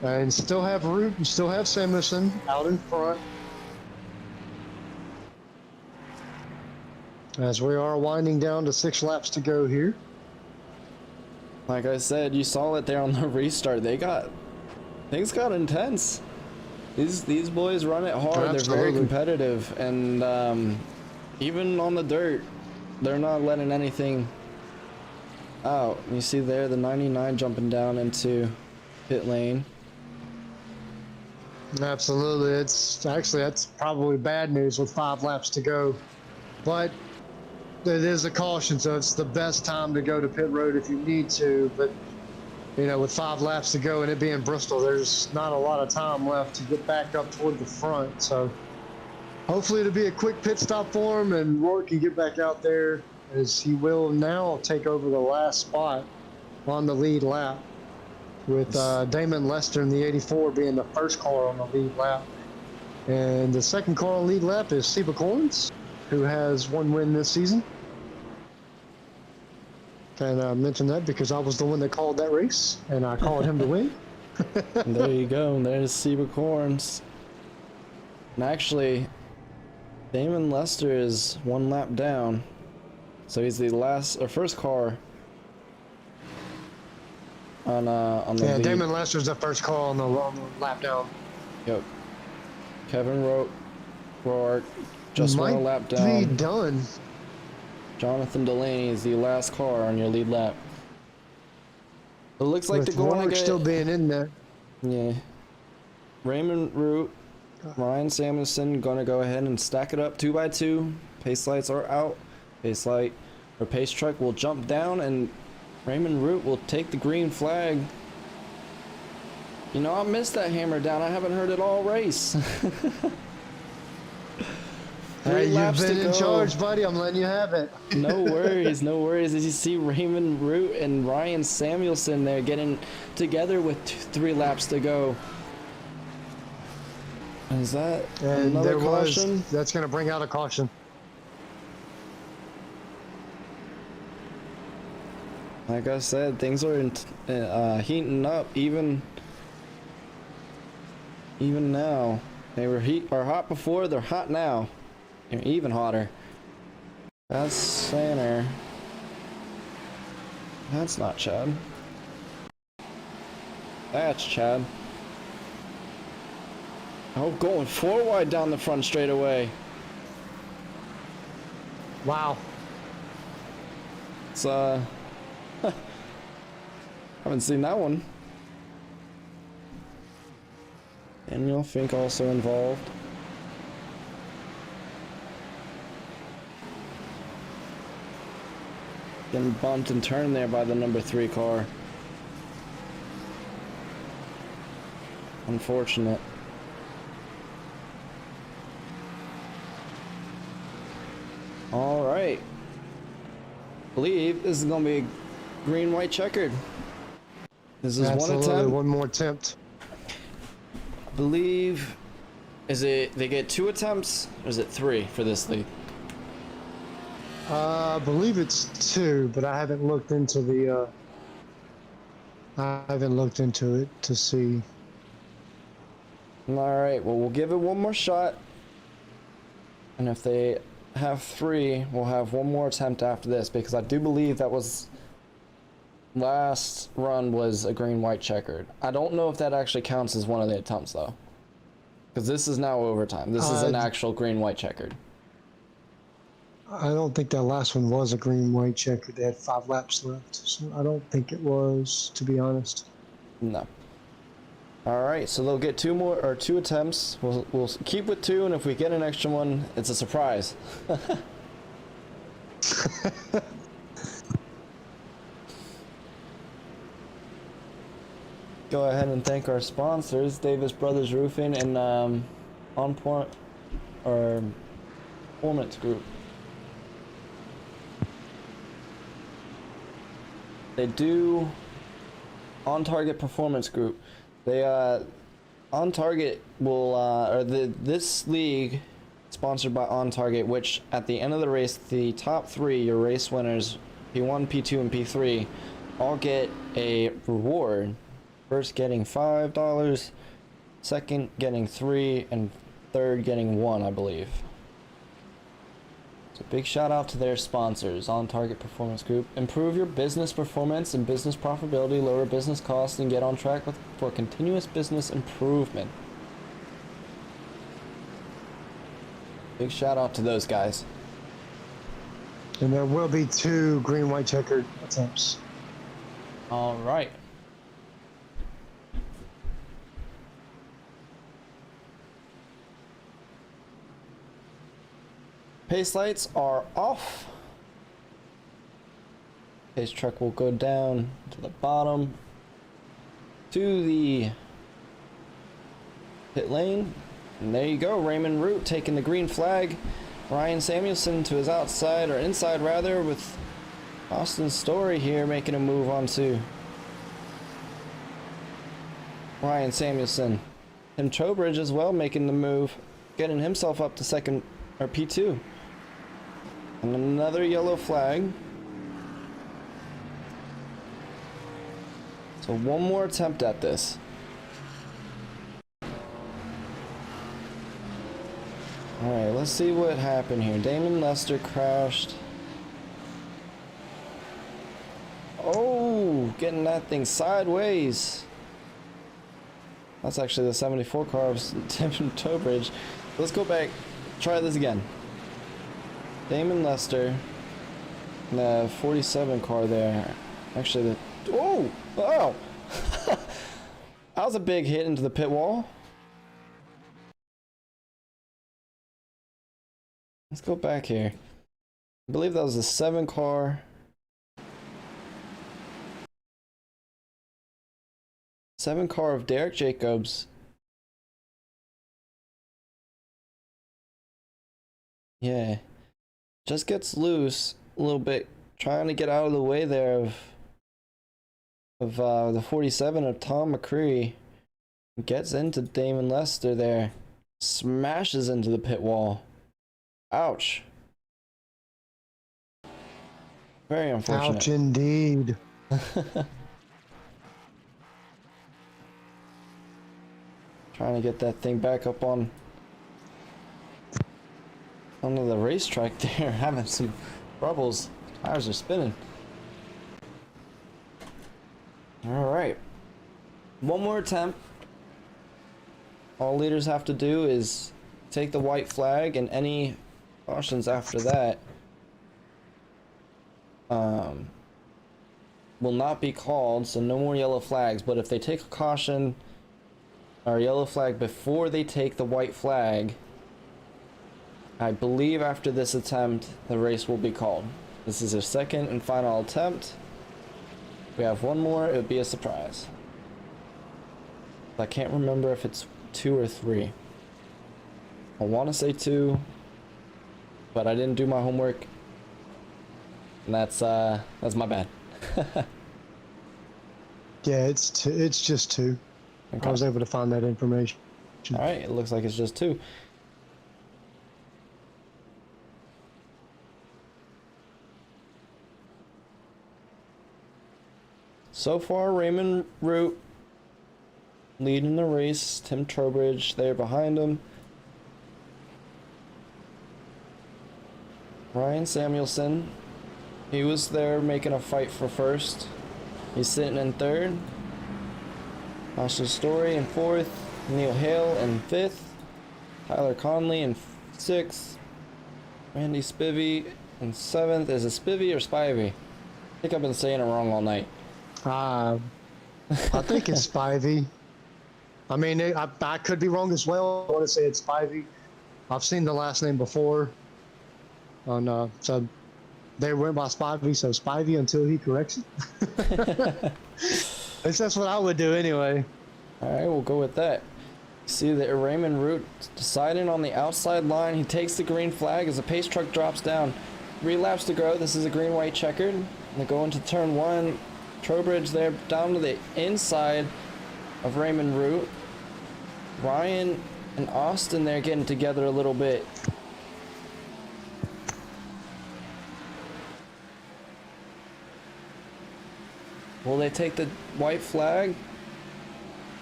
And still have Root and still have Samuelson out in front. As we are winding down to 6 laps to go here. Like I said, you saw it there on the restart. Things got intense. These boys run it hard. Absolutely. They're very competitive, and even on the dirt, they're not letting anything out. You see there the 99 jumping down into pit lane. Absolutely. That's probably bad news with 5 laps to go. But it is a caution, so it's the best time to go to pit road if you need to. But you know, with 5 laps to go and it being Bristol, there's not a lot of time left to get back up toward the front. So hopefully it'll be a quick pit stop for him and Rourke can get back out there, as he will now take over the last spot on the lead lap, with Damon Lester in the 84 being the first car on the lead lap. And the second car on the lead lap is Seba Corns, who has 1 win this season. And I mentioned that because I was the one that called that race, and I called him to win. There you go. There's Seba Corns. And actually, Damon Lester is 1 lap down, so he's the first car on the Yeah, lead. Damon Lester's the first car on the lap down. Yep. Kevin Rourke just Might 1 lap be down. done. Jonathan Delaney is the last car on your lead lap. It looks like With they're going to Rourke get... still being in there. Yeah. Raymond Root, Ryan Samuelson gonna go ahead and stack it up 2 by 2. Pace lights are out. Pace light or pace truck will jump down, and Raymond Root will take the green flag. You know, I missed that hammer down. I haven't heard it all race. Hey, you've laps been to in go. charge, buddy. I'm letting you have it. No worries, no worries. As you see Raymond Root and Ryan Samuelson there getting together with 3 laps to go. Is that And another caution? that's going to bring out a caution. Like I said, things are heating up even now. They were hot before, they're hot now. They're even hotter. That's Sanner. That's not Chad. That's Chad. Oh, going 4 wide down the front straightaway. Wow. It's haven't seen that one. Daniel Fink also involved. Getting bumped and turned there by the number 3 car. Unfortunate. All right. Believe this is gonna be green, white, checkered. This is Absolutely. 1 attempt. 1 more attempt. Believe, is it they get 2 attempts or is it 3 for this league? I believe it's 2, but I haven't looked into the. I haven't looked into it to see. All right. Well, we'll give it 1 more shot, and if they have 3, we'll have 1 more attempt after this, because I do believe that was last run was a green, white, checkered. I don't know if that actually counts as one of the attempts though, because this is now overtime. This is an actual green, white, checkered. I don't think that last one was a green white checker. They had 5 laps left, so I don't think it was, to be honest. No. All right, so they'll get 2 more, or 2 attempts. We'll keep with 2, and if we get an extra one, it's a surprise. Go ahead and thank our sponsors, Davis Brothers Roofing and On Point or Performance Group. They do On Target Performance Group. They On Target will this league sponsored by On Target, which at the end of the race, the top three, your race winners, P1, P2, and P3, all get a reward. First getting $5, second getting $3, and third getting $1, I believe. So big shout out to their sponsors, On Target Performance Group. Improve your business performance and business profitability, lower business costs, and get on track for continuous business improvement. Big shout out to those guys. And there will be 2 green-white checkered attempts. All right. Pace lights are off. Pace truck will go down to the bottom to the pit lane. And there you go, Raymond Root taking the green flag. Ryan Samuelson to his outside, or inside rather, with Austin Story here making a move onto Ryan Samuelson. Tim Trowbridge as well making the move, getting himself up to second, or P2. And another yellow flag. So one more attempt at this. Alright, let's see what happened here. Damon Lester crashed. Oh, getting that thing sideways. That's actually the 74 car of Tim Trowbridge. Let's go back, try this again. Damon Lester, the 47 car there. Actually, oh! That was a big hit into the pit wall. Let's go back here. I believe that was the 7 car. 7 car of Derek Jacobs. Yeah. Just gets loose a little bit, trying to get out of the way there of the 47 of Tom McCree. Gets into Damon Lester there. Smashes into the pit wall. Ouch. Very unfortunate. Ouch indeed. Trying to get that thing back up onto the racetrack there, having some troubles. Tires are spinning. Alright. One more attempt. All leaders have to do is take the white flag, and any cautions after that will not be called, so no more yellow flags. But if they take a caution or a yellow flag before they take the white flag, I believe after this attempt the race will be called. This is their second and final attempt. If we have one more, it would be a surprise. I can't remember if it's 2 or 3. I want to say 2, but I didn't do my homework, and that's my bad. Yeah, it's 2. It's just 2. Okay. I was able to find that information. All right, it looks like it's just 2. So far, Raymond Root leading the race. Tim Trowbridge there behind him. Ryan Samuelson, he was there making a fight for first. He's sitting in third. Austin Story in fourth. Neil Hale in fifth. Tyler Conley in sixth. Randy Spivey in seventh. Is it Spivey or Spivey? I think I've been saying it wrong all night. I think it's Spivey. I mean, I could be wrong as well. I want to say it's Spivey. I've seen the last name before. So they went by Spivey, so Spivey until he corrects it. That's what I would do anyway. Alright, we'll go with that. See that Raymond Root deciding on the outside line. He takes the green flag as the pace truck drops down. 3 laps to go. This is a green-white checkered. They go into turn 1. Trowbridge there down to the inside of Raymond Root. Ryan and Austin there getting together a little bit. Will they take the white flag?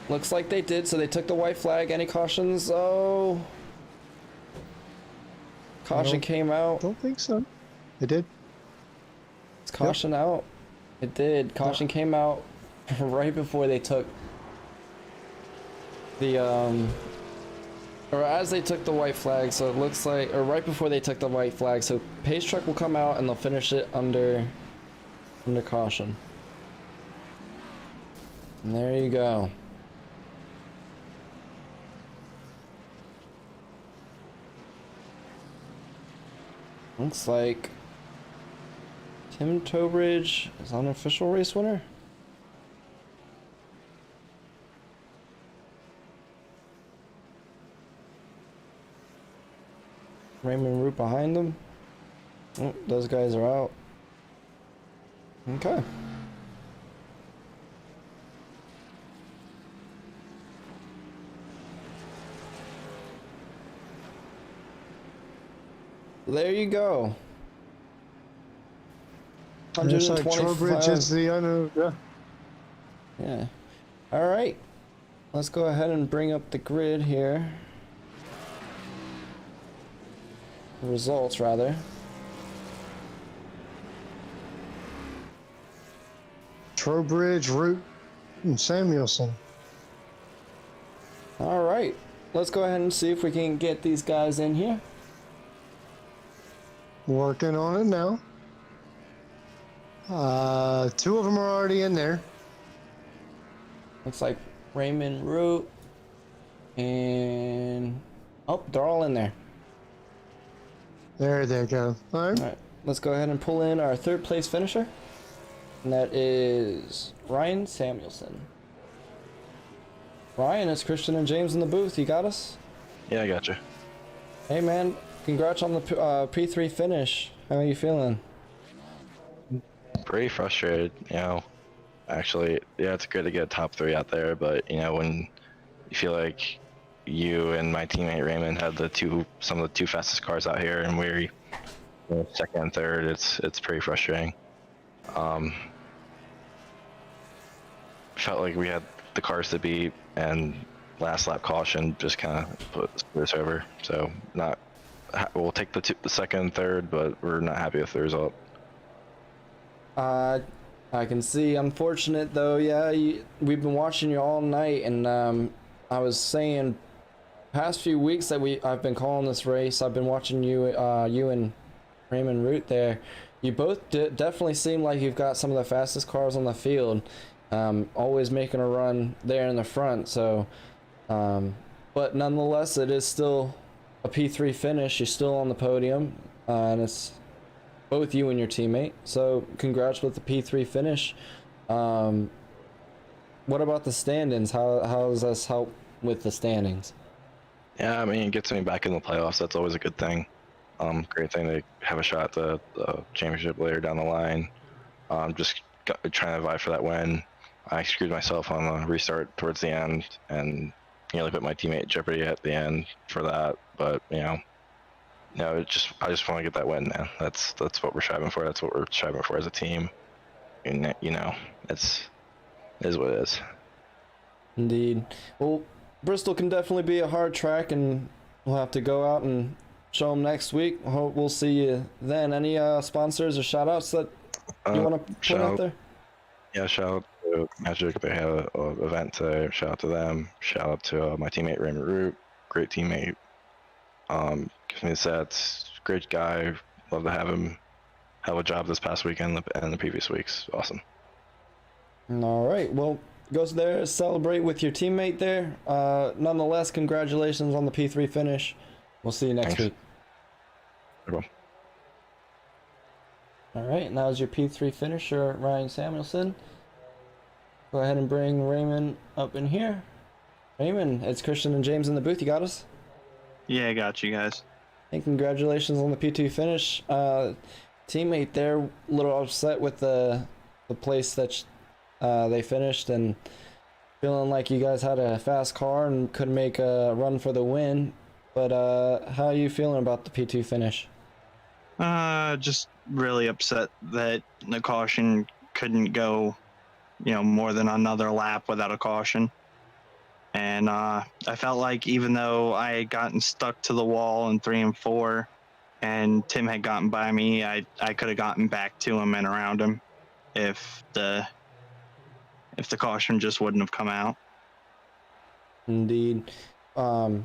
Looks like they did, so they took the white flag. Any cautions? Oh. Caution came out. Don't think so. It did. It's caution out. It did. Caution came out right before they took the or as they took the white flag, so it looks like, or right before they took the white flag, so pace truck will come out and they'll finish it under caution. And there you go. Looks like Tim Tobridge is unofficial race winner. Raymond Root behind them. Oh, those guys are out. Okay. There you go. Looks like Trowbridge is the Yeah. All right. Let's go ahead and bring up the grid here. The results, rather. Trowbridge, Root, and Samuelson. All right. Let's go ahead and see if we can get these guys in here. Working on it now. Two of them are already in there. Looks like Raymond Root and oh, they're all in there. There they go. All right. All right, let's go ahead and pull in our third place finisher, and that is Ryan Samuelson. Ryan, it's Christian and James in the booth. You got us? Yeah, I got you. Hey man, congrats on the P3 finish. How are you feeling? Pretty frustrated, you know. Actually, yeah, it's good to get top 3 out there, but you know, when you feel like you and my teammate Raymond had some of the 2 fastest cars out here, and we're second and third, it's pretty frustrating. Felt like we had the cars to beat, and last lap caution just kind of put us over. So we'll take the second and third, but we're not happy with the result. I can see. Unfortunate though. Yeah, we've been watching you all night, and I was saying, past few weeks that I've been calling this race. I've been watching you and Raymond Root there. You both definitely seem like you've got some of the fastest cars on the field. Always making a run there in the front. So, but nonetheless, it is still a P3 finish. You're still on the podium, and it's both you and your teammate. So congrats with the P3 finish. What about the standings? How does this help with the standings? Yeah, I mean, it gets me back in the playoffs. That's always a good thing. Great thing to have a shot at the championship later down the line. Just trying to vie for that win. I screwed myself on the restart towards the end and nearly put my teammate at jeopardy at the end for that. But I just want to get that win, man. That's what we're striving for. That's what we're striving for as a team. And it is what it is. Indeed. Well, Bristol can definitely be a hard track, and we'll have to go out and show them next week. Hope we'll see you then. Any sponsors or shout outs that you want to put out there? Yeah, shout out to Magic. They had an event today. Shout out to them. Shout out to my teammate Raymond Root. Great teammate. Gives me the sets. Great guy. Love to have him have a job this past weekend and the previous weeks. Awesome. All right. Well, go there, celebrate with your teammate there. Nonetheless, congratulations on the P3 finish. We'll see you next week. Okay. All right. Now is your P3 finisher, Ryan Samuelson. Go ahead and bring Raymond up in here. Raymond, it's Christian and James in the booth. You got us? Yeah, I got you guys. And congratulations on the P2 finish. Teammate there, a little upset with the place that they finished, and feeling like you guys had a fast car and could make a run for the win. But how are you feeling about the P2 finish? Just really upset that the caution couldn't go more than another lap without a caution. And I felt like even though I had gotten stuck to the wall in 3 and 4, and Tim had gotten by me, I could have gotten back to him and around him if the caution just wouldn't have come out. Indeed. Like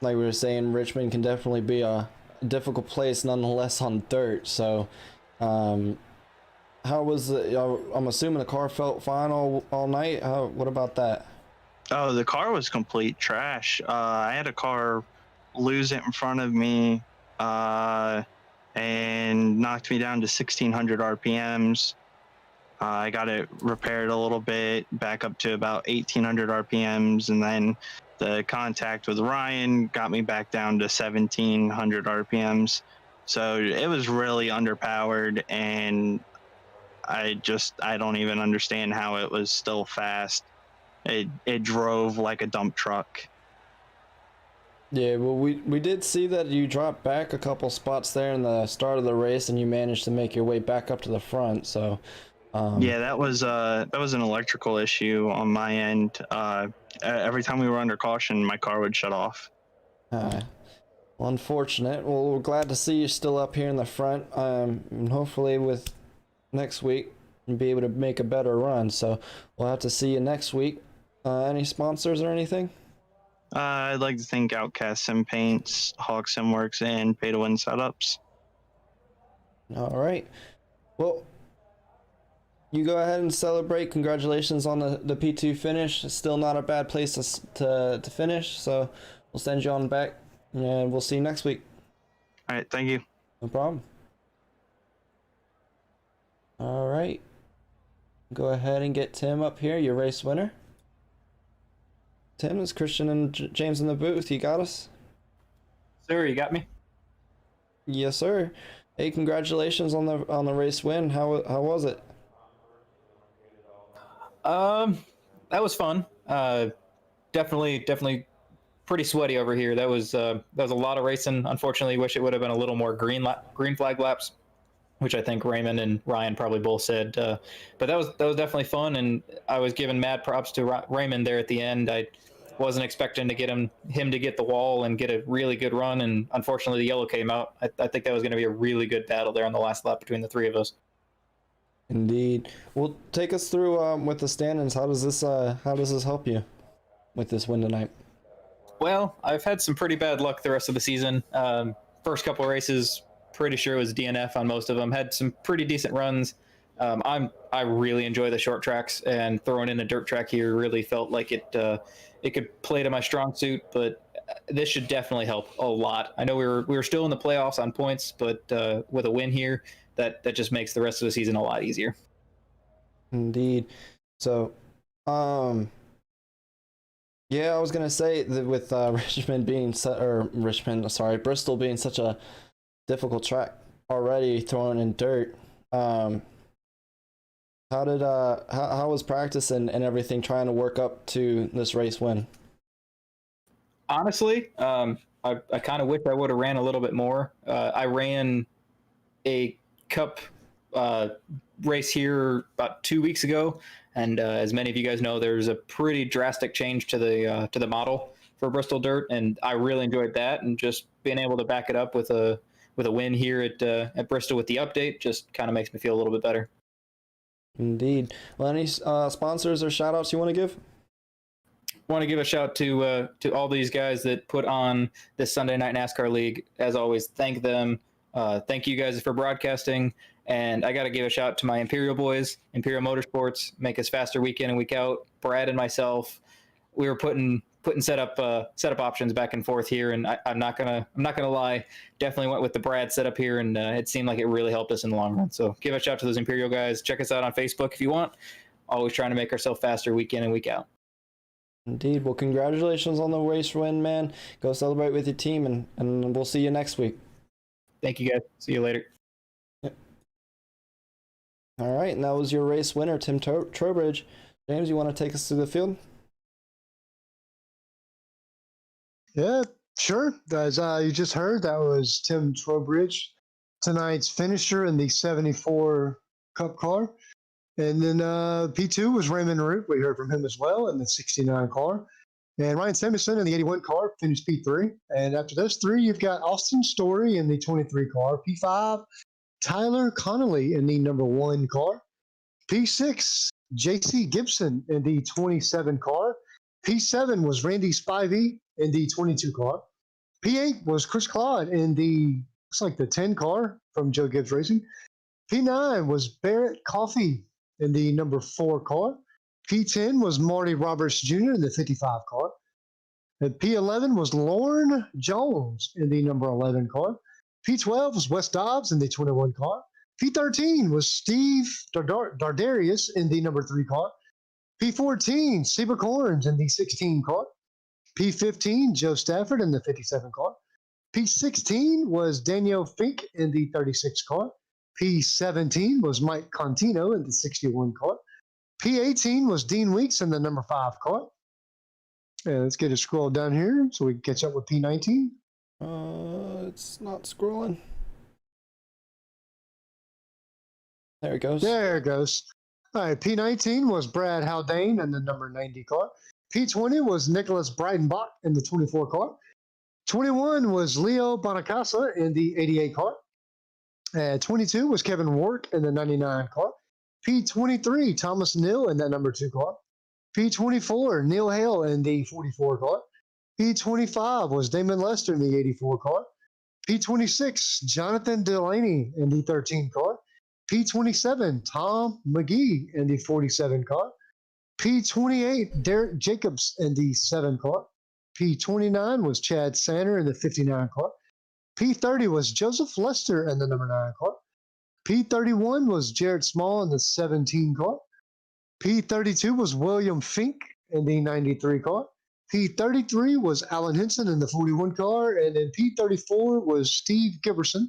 we were saying, Richmond can definitely be a difficult place nonetheless on dirt. So, how was it? I'm assuming the car felt fine all night. What about that? Oh, the car was complete trash. I had a car lose it in front of me and knocked me down to 1,600 RPMs. I got it repaired a little bit, back up to about 1,800 RPMs, and then the contact with Ryan got me back down to 1,700 RPMs. So it was really underpowered, and I don't even understand how it was still fast. It drove like a dump truck. Yeah, well, we did see that you dropped back a couple spots there in the start of the race, and you managed to make your way back up to the front. So, yeah, that was an electrical issue on my end. Every time we were under caution, my car would shut off. well, unfortunate. Well, we're glad to see you still up here in the front. And hopefully with next week, you'll be able to make a better run. So we'll have to see you next week. Any sponsors or anything? I'd like to thank Outcast Sim Paints, Hawk Sim Works, and Pay to Win Setups. All right. Well, you go ahead and celebrate. Congratulations on the P2 finish. It's still not a bad place to finish. So we'll send you on back, and we'll see you next week. All right, thank you. No problem. All right. Go ahead and get Tim up here, your race winner. Tim, is Christian and James in the booth? You got us? Sir, you got me? Yes, sir. Hey, congratulations on the race win. How was it? That was fun. Definitely pretty sweaty over here. That was a lot of racing. Unfortunately, wish it would have been a little more green flag laps, which I think Raymond and Ryan probably both said. But that was definitely fun, and I was giving mad props to Raymond there at the end. I wasn't expecting to get him to get the wall and get a really good run, and unfortunately the yellow came out. I think that was going to be a really good battle there on the last lap between the three of us. Indeed. Well, take us through with the standings. How does this help you with this win tonight? Well, I've had some pretty bad luck the rest of the season. First couple of races, pretty sure it was DNF on most of them. Had some pretty decent runs. I really enjoy the short tracks, and throwing in a dirt track here really felt like it could play to my strong suit. But this should definitely help a lot. I know we were still in the playoffs on points, but with a win here, that just makes the rest of the season a lot easier. Indeed. So, yeah, I was gonna say that with Bristol being such a difficult track already, throwing in dirt. How was practice and everything trying to work up to this race win? Honestly, I kind of wish I would have ran a little bit more. I ran a cup race here about 2 weeks ago, and as many of you guys know, there's a pretty drastic change to the model for Bristol Dirt, and I really enjoyed that. And just being able to back it up with a win here at Bristol with the update just kind of makes me feel a little bit better. Indeed. Well, any sponsors or shout outs you want to give? Want to give a shout to all these guys that put on this Sunday Night NASCAR League. As always, thank them. Thank you guys for broadcasting. And I got to give a shout to my Imperial boys, Imperial Motorsports, make us faster week in and week out. Brad and myself, we were putting setup options back and forth here, and I'm not gonna lie, definitely went with the Brad setup here, and it seemed like it really helped us in the long run. So give a shout to those Imperial guys. Check us out on Facebook if you want. Always trying to make ourselves faster week in and week out. Indeed. Well, congratulations on the race win, man. Go celebrate with your team, and we'll see you next week. Thank you, guys. See you later. Yep. All right, and that was your race winner, Tim Trowbridge. James, you want to take us through the field? Yeah, sure. As you just heard, that was Tim Trowbridge, tonight's finisher in the 74 Cup car. And then P2 was Raymond Root. We heard from him as well in the 69 car. And Ryan Samuelson in the 81 car finished P3. And after those three, you've got Austin Story in the 23 car. P5, Tyler Connolly in the number 1 car. P6, JC Gibson in the 27 car. P7 was Randy Spivey in the 22 car. P8 was Chris Claude in the, looks like the 10 car from Joe Gibbs Racing. P9 was Barrett Coffey in the number 4 car. P10 was Marty Roberts Jr. in the 55 car. And P11 was Lorne Jones in the number 11 car. P12 was Wes Dobbs in the 21 car. P13 was Steve Dardarius in the number 3 car. P14, Seba Corns in the 16 car. P15, Joe Stafford in the 57 car. P16 was Daniel Fink in the 36 car. P17 was Mike Contino in the 61 car. P18 was Dean Weeks in the number 5 car. And let's get a scroll down here so we can catch up with P19. It's not scrolling. There it goes. There it goes. All right, P19 was Brad Haldane in the number 90 car. P20 was Nicholas Breitenbach in the 24 car. 21 was Leo Bonacasa in the 88 car. 22 was Kevin Ward in the 99 car. P23, Thomas Neal in that number 2 car. P24, Neil Hale in the 44 car. P25 was Damon Lester in the 84 car. P26, Jonathan Delaney in the 13 car. P27, Tom McGee in the 47 car. P28, Derek Jacobs in the 7 car. P29 was Chad Sander in the 59 car. P30 was Joseph Lester in the number 9 car. P31 was Jared Small in the 17 car. P32 was William Fink in the 93 car. P33 was Alan Henson in the 41 car. And then P34 was Steve Giberson.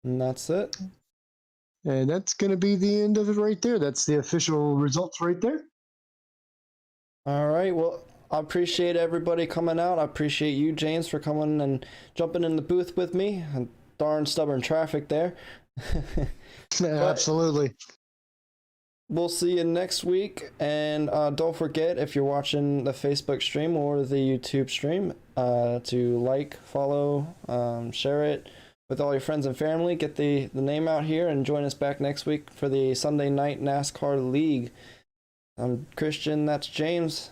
And that's it. And that's going to be the end of it right there. That's the official results right there. All right. Well, I appreciate everybody coming out. I appreciate you, James, for coming and jumping in the booth with me. And darn stubborn traffic there. Absolutely. We'll see you next week. And don't forget, if you're watching the Facebook stream or the YouTube stream, to like, follow, share it with all your friends and family. Get the name out here and join us back next week for the Sunday Night NASCAR League. I'm Christian. That's James.